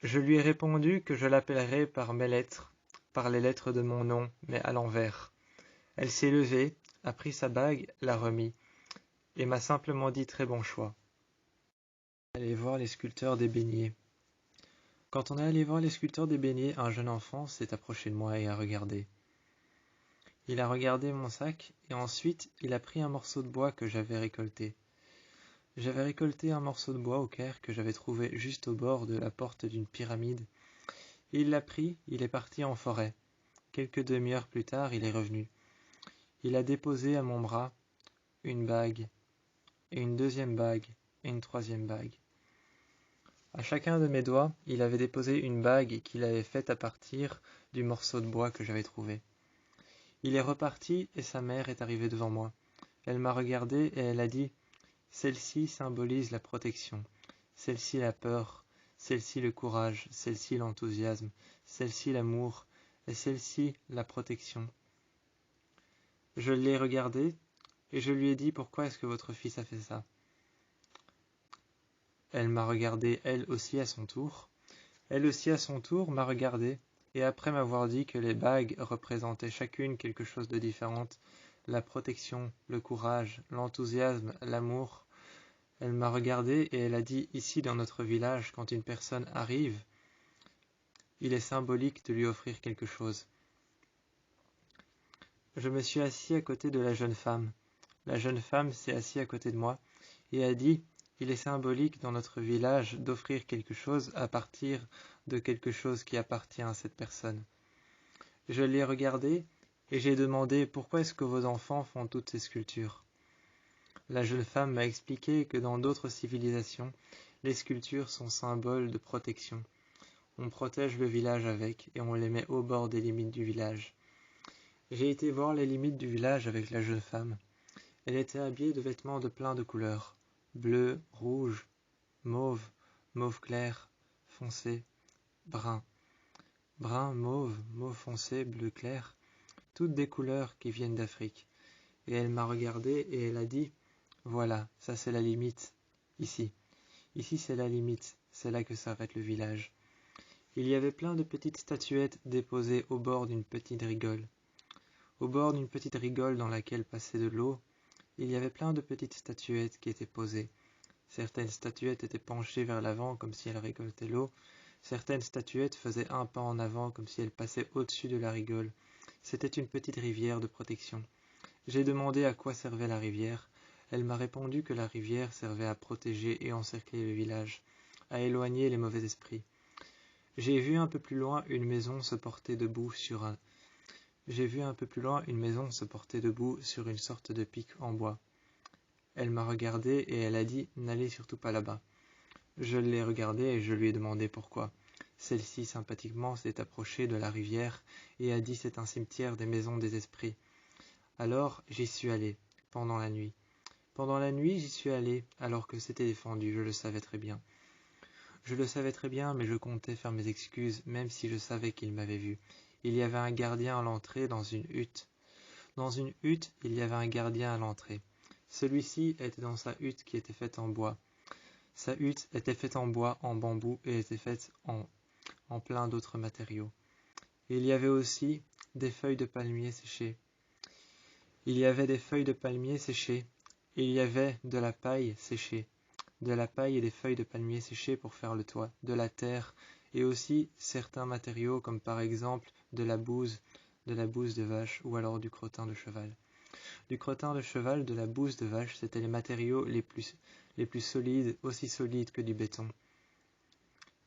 Je lui ai répondu que je l'appellerais par mes lettres, par les lettres de mon nom, mais à l'envers. Elle s'est levée, a pris sa bague, l'a remis, et m'a simplement dit « Très bon choix ». Aller voir les sculpteurs des beignets. Quand on est allé voir les sculpteurs des beignets, un jeune enfant s'est approché de moi et a regardé. Il a regardé mon sac et ensuite il a pris un morceau de bois que j'avais récolté. J'avais récolté un morceau de bois au Caire que j'avais trouvé juste au bord de la porte d'une pyramide. Il l'a pris, il est parti en forêt. Quelques demi-heures plus tard, il est revenu. Il a déposé à mon bras une bague, et une deuxième bague, et une troisième bague. À chacun de mes doigts, il avait déposé une bague qu'il avait faite à partir du morceau de bois que j'avais trouvé. Il est reparti et sa mère est arrivée devant moi. Elle m'a regardé et elle a dit « Celle-ci symbolise la protection, celle-ci la peur, celle-ci le courage, celle-ci l'enthousiasme, celle-ci l'amour, et celle-ci la protection. Je l'ai regardée, et je lui ai dit « Pourquoi est-ce que votre fils a fait ça ?» Elle m'a regardé elle aussi à son tour. Elle aussi à son tour m'a regardé, et après m'avoir dit que les bagues représentaient chacune quelque chose de différent, la protection, le courage, l'enthousiasme, l'amour, elle m'a regardé et elle a dit « Ici dans notre village, quand une personne arrive, il est symbolique de lui offrir quelque chose. » Je me suis assis à côté de la jeune femme. La jeune femme s'est assise à côté de moi et a dit « Il est symbolique dans notre village d'offrir quelque chose à partir de quelque chose qui appartient à cette personne. » Je l'ai regardée et j'ai demandé « Pourquoi est-ce que vos enfants font toutes ces sculptures ?» La jeune femme m'a expliqué que dans d'autres civilisations, les sculptures sont symboles de protection. On protège le village avec et on les met au bord des limites du village. J'ai été voir les limites du village avec la jeune femme. Elle était habillée de vêtements de plein de couleurs. Bleu, rouge, mauve, mauve clair, foncé, brun. Brun, mauve, mauve foncé, bleu clair. Toutes des couleurs qui viennent d'Afrique. Et elle m'a regardé et elle a dit « Voilà, ça c'est la limite, ici. Ici c'est la limite, c'est là que s'arrête le village. » Il y avait plein de petites statuettes déposées au bord d'une petite rigole. Au bord d'une petite rigole dans laquelle passait de l'eau, il y avait plein de petites statuettes qui étaient posées. Certaines statuettes étaient penchées vers l'avant comme si elles récoltaient l'eau. Certaines statuettes faisaient un pas en avant comme si elles passaient au-dessus de la rigole. C'était une petite rivière de protection. J'ai demandé à quoi servait la rivière. Elle m'a répondu que la rivière servait à protéger et encercler le village, à éloigner les mauvais esprits. J'ai vu un peu plus loin une maison se porter debout sur une sorte de pic en bois. Elle m'a regardé et elle a dit « N'allez surtout pas là-bas ». Je l'ai regardée et je lui ai demandé pourquoi. Celle-ci sympathiquement s'est approchée de la rivière et a dit « C'est un cimetière des maisons des esprits ». Alors j'y suis allé, pendant la nuit. Pendant la nuit j'y suis allé, alors que c'était défendu, je le savais très bien. Je le savais très bien, mais je comptais faire mes excuses, même si je savais qu'il m'avait vu. Il y avait un gardien à l'entrée dans une hutte. Dans une hutte, il y avait un gardien à l'entrée. Celui-ci était dans sa hutte qui était faite en bois. Sa hutte était faite en bois, en bambou, et était faite en plein d'autres matériaux. Il y avait aussi des feuilles de palmier séchées. Il y avait des feuilles de palmier séchées. Il y avait de la paille séchée. De la paille et des feuilles de palmier séchées pour faire le toit, de la terre, et aussi certains matériaux comme par exemple de la bouse de vache ou alors du crottin de cheval. Du crottin de cheval, de la bouse de vache, c'étaient les matériaux les plus solides, aussi solides que du béton.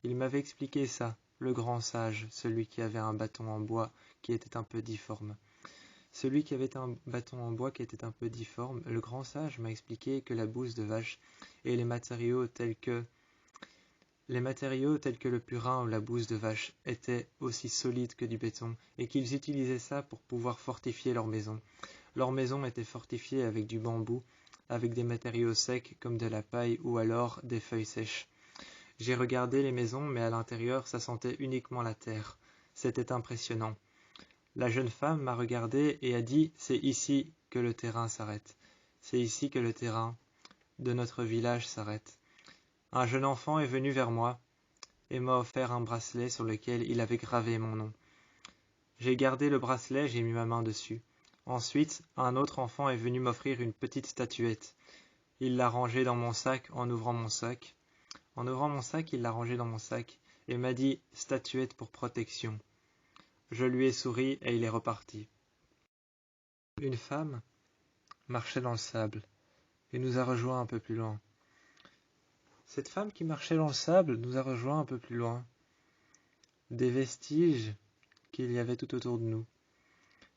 Il m'avait expliqué ça, le grand sage, celui qui avait un bâton en bois qui était un peu difforme. Celui qui avait un bâton en bois qui était un peu difforme, le grand sage m'a expliqué que la bouse de vache et les matériaux tels que le purin ou la bouse de vache étaient aussi solides que du béton et qu'ils utilisaient ça pour pouvoir fortifier leur maison. Leur maison était fortifiée avec du bambou, avec des matériaux secs comme de la paille ou alors des feuilles sèches. J'ai regardé les maisons, mais à l'intérieur, ça sentait uniquement la terre. C'était impressionnant. La jeune femme m'a regardé et a dit « C'est ici que le terrain s'arrête. C'est ici que le terrain de notre village s'arrête. » Un jeune enfant est venu vers moi et m'a offert un bracelet sur lequel il avait gravé mon nom. J'ai gardé le bracelet, j'ai mis ma main dessus. Ensuite, un autre enfant est venu m'offrir une petite statuette. Il l'a rangée dans mon sac en ouvrant mon sac. En ouvrant mon sac, il l'a rangée dans mon sac et m'a dit « Statuette pour protection ». Je lui ai souri et il est reparti. Une femme marchait dans le sable et nous a rejoints un peu plus loin. Cette femme qui marchait dans le sable nous a rejoints un peu plus loin. Des vestiges qu'il y avait tout autour de nous.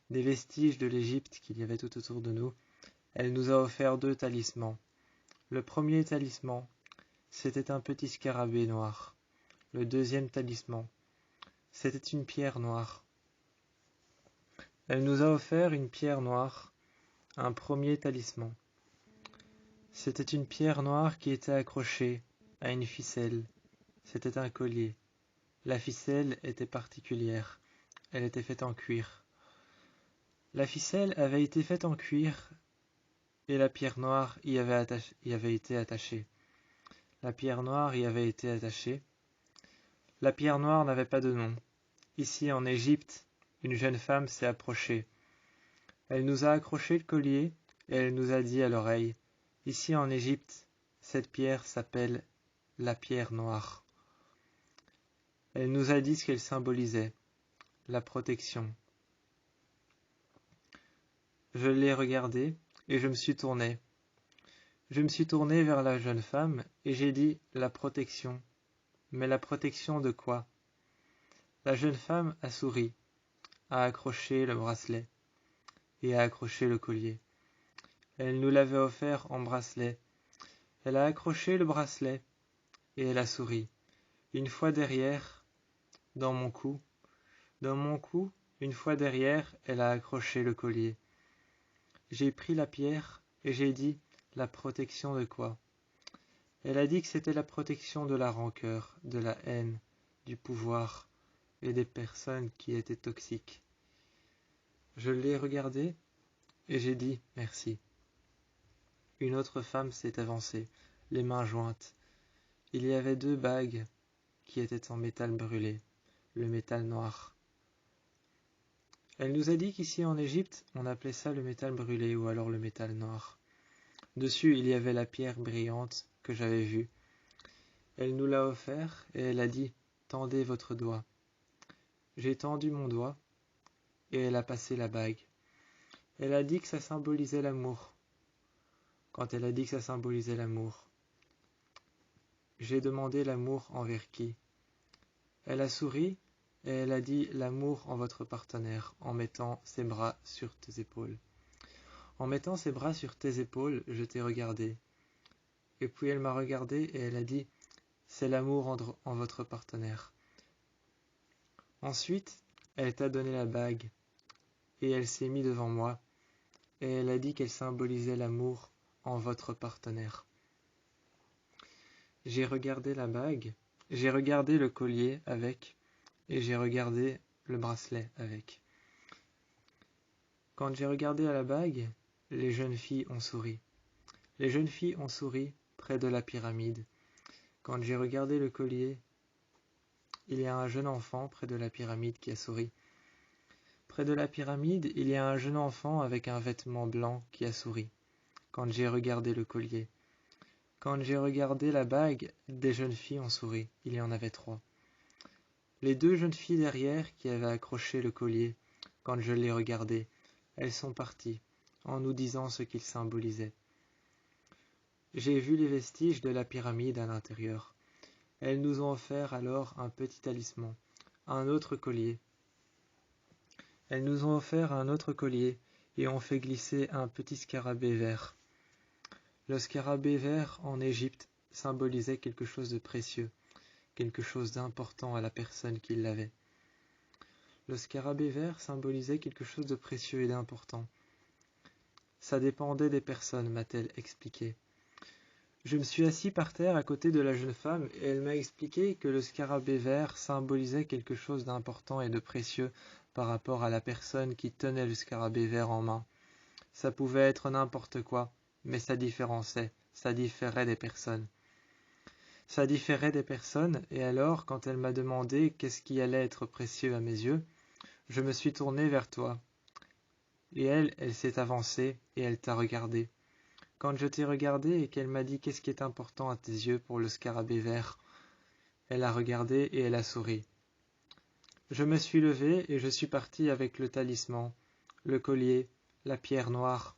Des vestiges de l'Égypte qu'il y avait tout autour de nous. Elle nous a offert 2 talismans. Le premier talisman, c'était un petit scarabée noir. Le deuxième talisman, c'était une pierre noire. Elle nous a offert une pierre noire, un premier talisman. C'était une pierre noire qui était accrochée à une ficelle. C'était un collier. La ficelle était particulière. Elle était faite en cuir. La ficelle avait été faite en cuir et la pierre noire y avait été attachée. La pierre noire y avait été attachée. La pierre noire n'avait pas de nom. Ici, en Égypte, une jeune femme s'est approchée. Elle nous a accroché le collier et elle nous a dit à l'oreille, « Ici en Égypte, cette pierre s'appelle la pierre noire. » Elle nous a dit ce qu'elle symbolisait, la protection. Je l'ai regardée et je me suis tourné. Je me suis tourné vers la jeune femme et j'ai dit « la protection ». Mais la protection de quoi? La jeune femme a souri, a accroché le bracelet et a accroché le collier. Elle nous l'avait offert en bracelet. Elle a accroché le bracelet et elle a souri. Une fois derrière, dans mon cou, une fois derrière, elle a accroché le collier. J'ai pris la pierre et j'ai dit la protection de quoi? Elle a dit que c'était la protection de la rancœur, de la haine, du pouvoir et des personnes qui étaient toxiques. Je l'ai regardée et j'ai dit merci. Une autre femme s'est avancée, les mains jointes. Il y avait 2 bagues qui étaient en métal brûlé, le métal noir. Elle nous a dit qu'ici en Égypte, on appelait ça le métal brûlé ou alors le métal noir. Dessus, il y avait la pierre brillante que j'avais vue. Elle nous l'a offert et elle a dit « Tendez votre doigt ». J'ai tendu mon doigt et elle a passé la bague. Elle a dit que ça symbolisait l'amour. Quand elle a dit que ça symbolisait l'amour, j'ai demandé l'amour envers qui? Elle a souri et elle a dit l'amour en votre partenaire en mettant ses bras sur tes épaules. En mettant ses bras sur tes épaules, je t'ai regardé. Et puis elle m'a regardé et elle a dit c'est l'amour en votre partenaire. Ensuite, elle t'a donné la bague et elle s'est mise devant moi et elle a dit qu'elle symbolisait l'amour en votre partenaire. J'ai regardé la bague, j'ai regardé le collier avec et j'ai regardé le bracelet avec. Quand j'ai regardé à la bague, les jeunes filles ont souri. Les jeunes filles ont souri près de la pyramide. Quand j'ai regardé le collier, il y a un jeune enfant près de la pyramide qui a souri. Près de la pyramide, il y a un jeune enfant avec un vêtement blanc qui a souri. Quand j'ai regardé le collier. Quand j'ai regardé la bague, des jeunes filles ont souri. Il y en avait 3. Les 2 jeunes filles derrière qui avaient accroché le collier, quand je les regardais, elles sont parties, en nous disant ce qu'il symbolisait. J'ai vu les vestiges de la pyramide à l'intérieur. Elles nous ont offert alors un petit talisman, un autre collier. Elles nous ont offert un autre collier et ont fait glisser un petit scarabée vert. Le scarabée vert en Égypte symbolisait quelque chose de précieux, quelque chose d'important à la personne qui l'avait. Le scarabée vert symbolisait quelque chose de précieux et d'important. Ça dépendait des personnes, m'a-t-elle expliqué. Je me suis assis par terre à côté de la jeune femme et elle m'a expliqué que le scarabée vert symbolisait quelque chose d'important et de précieux par rapport à la personne qui tenait le scarabée vert en main. Ça pouvait être n'importe quoi, mais ça différenciait, ça différait des personnes. Ça différait des personnes et alors, quand elle m'a demandé qu'est-ce qui allait être précieux à mes yeux, je me suis tourné vers toi. Et elle s'est avancée et elle t'a regardé. Quand je t'ai regardé et qu'elle m'a dit qu'est-ce qui est important à tes yeux pour le scarabée vert, elle a regardé et elle a souri. Je me suis levé et je suis parti avec le talisman, le collier, la pierre noire.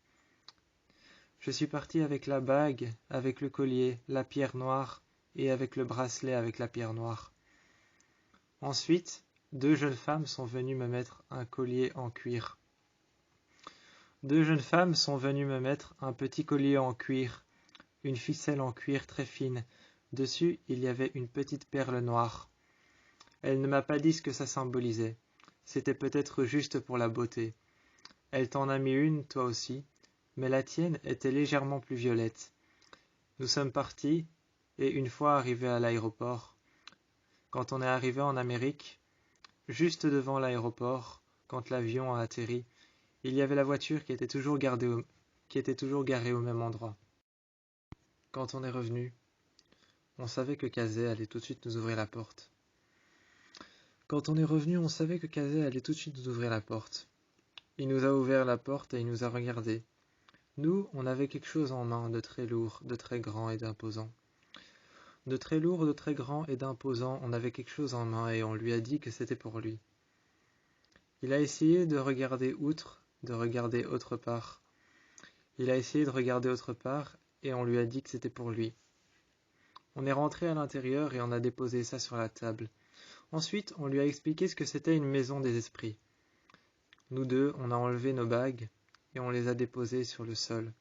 Je suis parti avec la bague, avec le collier, la pierre noire et avec le bracelet avec la pierre noire. Ensuite, 2 jeunes femmes sont venues me mettre un collier en cuir. 2 jeunes femmes sont venues me mettre un petit collier en cuir, une ficelle en cuir très fine. Dessus, il y avait une petite perle noire. Elle ne m'a pas dit ce que ça symbolisait. C'était peut-être juste pour la beauté. Elle t'en a mis une, toi aussi, mais la tienne était légèrement plus violette. Nous sommes partis, et une fois arrivés à l'aéroport, quand on est arrivé en Amérique, juste devant l'aéroport, quand l'avion a atterri, il y avait la voiture qui était toujours garée au même endroit. Quand on est revenu, on savait que Kazé allait tout de suite nous ouvrir la porte. Il nous a ouvert la porte et il nous a regardés. Nous, on avait quelque chose en main de très lourd, de très grand et d'imposant. De très lourd, de très grand et d'imposant, on avait quelque chose en main et on lui a dit que c'était pour lui. Il a essayé de regarder outre, de regarder autre part. Il a essayé de regarder autre part et on lui a dit que c'était pour lui. On est rentré à l'intérieur et on a déposé ça sur la table. Ensuite, on lui a expliqué ce que c'était une maison des esprits. Nous deux, on a enlevé nos bagues et on les a déposées sur le sol.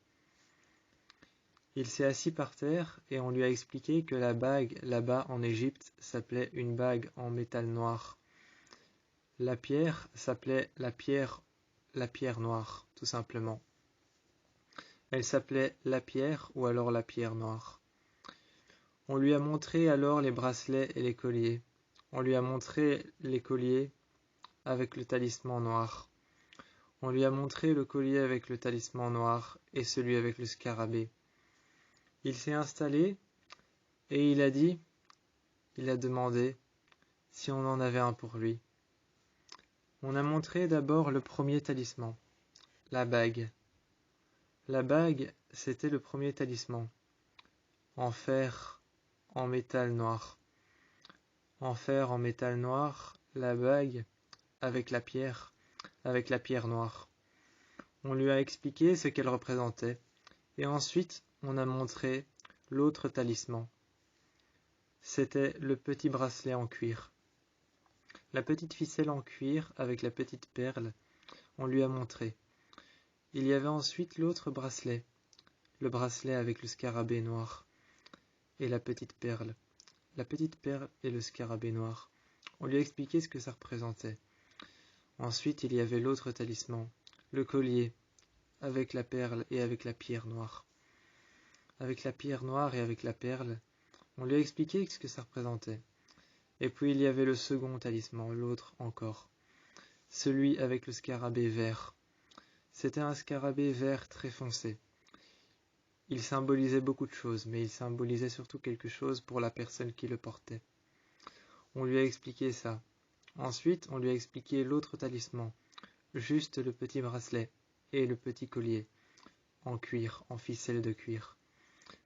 Il s'est assis par terre et on lui a expliqué que la bague là-bas en Égypte s'appelait une bague en métal noir. La pierre s'appelait la pierre noire, tout simplement. Elle s'appelait la pierre ou alors la pierre noire. On lui a montré alors les bracelets et les colliers. On lui a montré les colliers avec le talisman noir. On lui a montré le collier avec le talisman noir et celui avec le scarabée. Il s'est installé et il a demandé si on en avait un pour lui. On a montré d'abord le premier talisman, la bague. La bague, c'était le premier talisman, en fer, en métal noir. En fer, en métal noir, la bague avec la pierre noire. On lui a expliqué ce qu'elle représentait, et ensuite on a montré l'autre talisman. C'était le petit bracelet en cuir. La petite ficelle en cuir avec la petite perle, on lui a montré. Il y avait ensuite l'autre bracelet, le bracelet avec le scarabée noir et la petite perle et le scarabée noir. On lui a expliqué ce que ça représentait. Ensuite, il y avait l'autre talisman, le collier, avec la perle et avec la pierre noire. Avec la pierre noire et avec la perle, on lui a expliqué ce que ça représentait. Et puis il y avait le second talisman, l'autre encore, celui avec le scarabée vert. C'était un scarabée vert très foncé. Il symbolisait beaucoup de choses, mais il symbolisait surtout quelque chose pour la personne qui le portait. On lui a expliqué ça. Ensuite, on lui a expliqué l'autre talisman, juste le petit bracelet et le petit collier, en cuir, en ficelle de cuir.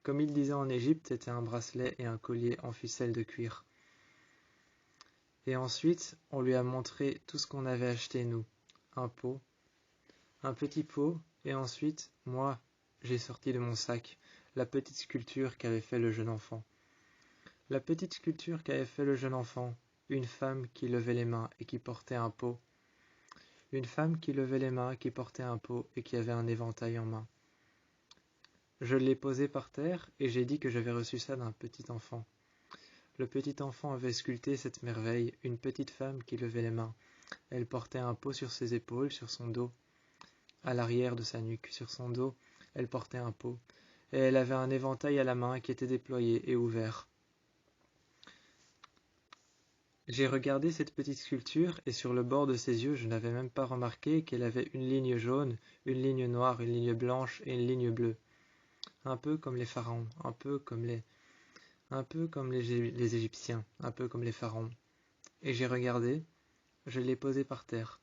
Comme il disait en Égypte, c'était un bracelet et un collier en ficelle de cuir. Et ensuite, on lui a montré tout ce qu'on avait acheté nous. Un pot, un petit pot, et ensuite, moi, j'ai sorti de mon sac la petite sculpture qu'avait fait le jeune enfant. La petite sculpture qu'avait fait le jeune enfant, une femme qui levait les mains et qui portait un pot. Une femme qui levait les mains, qui portait un pot et qui avait un éventail en main. Je l'ai posé par terre et j'ai dit que j'avais reçu ça d'un petit enfant. Le petit enfant avait sculpté cette merveille, une petite femme qui levait les mains. Elle portait un pot sur ses épaules, sur son dos, à l'arrière de sa nuque, sur son dos. Elle portait un pot, et elle avait un éventail à la main qui était déployé et ouvert. J'ai regardé cette petite sculpture, et sur le bord de ses yeux, je n'avais même pas remarqué qu'elle avait une ligne jaune, une ligne noire, une ligne blanche et une ligne bleue. Un peu comme les pharaons, un peu comme les Égyptiens, un peu comme les pharaons. Et j'ai regardé, je l'ai posé par terre.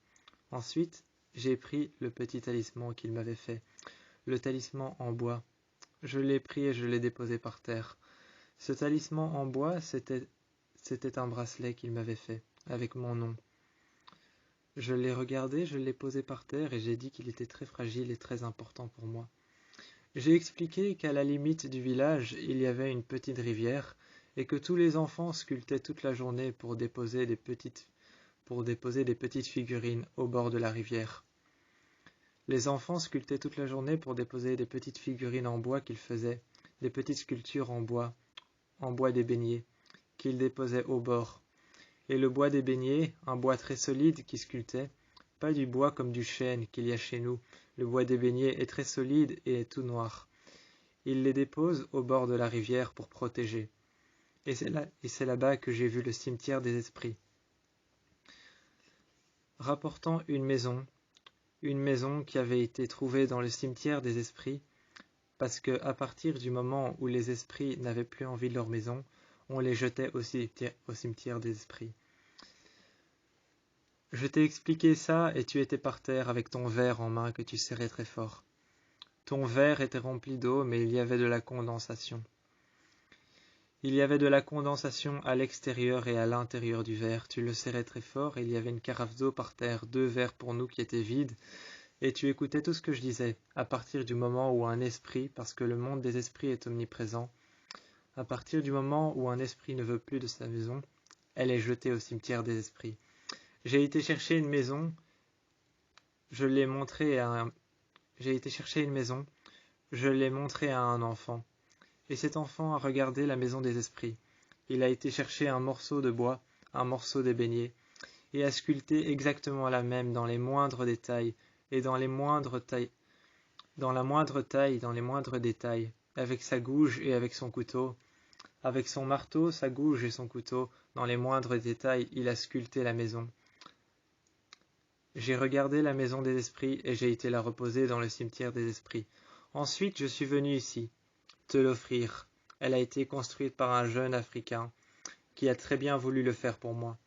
Ensuite, j'ai pris le petit talisman qu'il m'avait fait, le talisman en bois. Je l'ai pris et je l'ai déposé par terre. Ce talisman en bois, c'était un bracelet qu'il m'avait fait, avec mon nom. Je l'ai regardé, je l'ai posé par terre et j'ai dit qu'il était très fragile et très important pour moi. J'ai expliqué qu'à la limite du village, il y avait une petite rivière et que tous les enfants sculptaient toute la journée pour déposer des petites figurines au bord de la rivière. Les enfants sculptaient toute la journée pour déposer des petites figurines en bois qu'ils faisaient, des petites sculptures en bois d'ébénier, qu'ils déposaient au bord. Et le bois d'ébénier, un bois très solide qui sculptait, pas du bois comme du chêne qu'il y a chez nous. Le bois d'ébénier est très solide et est tout noir. Il les dépose au bord de la rivière pour protéger. Et c'est là-bas que j'ai vu le cimetière des esprits. Rapportant une maison qui avait été trouvée dans le cimetière des esprits, parce que à partir du moment où les esprits n'avaient plus envie de leur maison, on les jetait au cimetière des esprits. Je t'ai expliqué ça et tu étais par terre avec ton verre en main que tu serrais très fort. Ton verre était rempli d'eau, mais il y avait de la condensation. Il y avait de la condensation à l'extérieur et à l'intérieur du verre. Tu le serrais très fort et il y avait une carafe d'eau par terre, 2 verres pour nous qui étaient vides, et tu écoutais tout ce que je disais, à partir du moment où un esprit, parce que le monde des esprits est omniprésent, à partir du moment où un esprit ne veut plus de sa maison, elle est jetée au cimetière des esprits. J'ai été chercher une maison, je l'ai montrée à un... J'ai été chercher une maison, je l'ai montrée à un enfant. Et cet enfant a regardé la maison des esprits. Il a été chercher un morceau de bois, un morceau d'ébénier, et a sculpté exactement la même dans les moindres détails, et dans les moindres tailles, dans la moindre taille, dans les moindres détails, avec sa gouge et avec son couteau, avec son marteau, sa gouge et son couteau, dans les moindres détails, il a sculpté la maison. J'ai regardé la maison des esprits et j'ai été la reposer dans le cimetière des esprits. Ensuite, je suis venu ici, te l'offrir. Elle a été construite par un jeune Africain qui a très bien voulu le faire pour moi.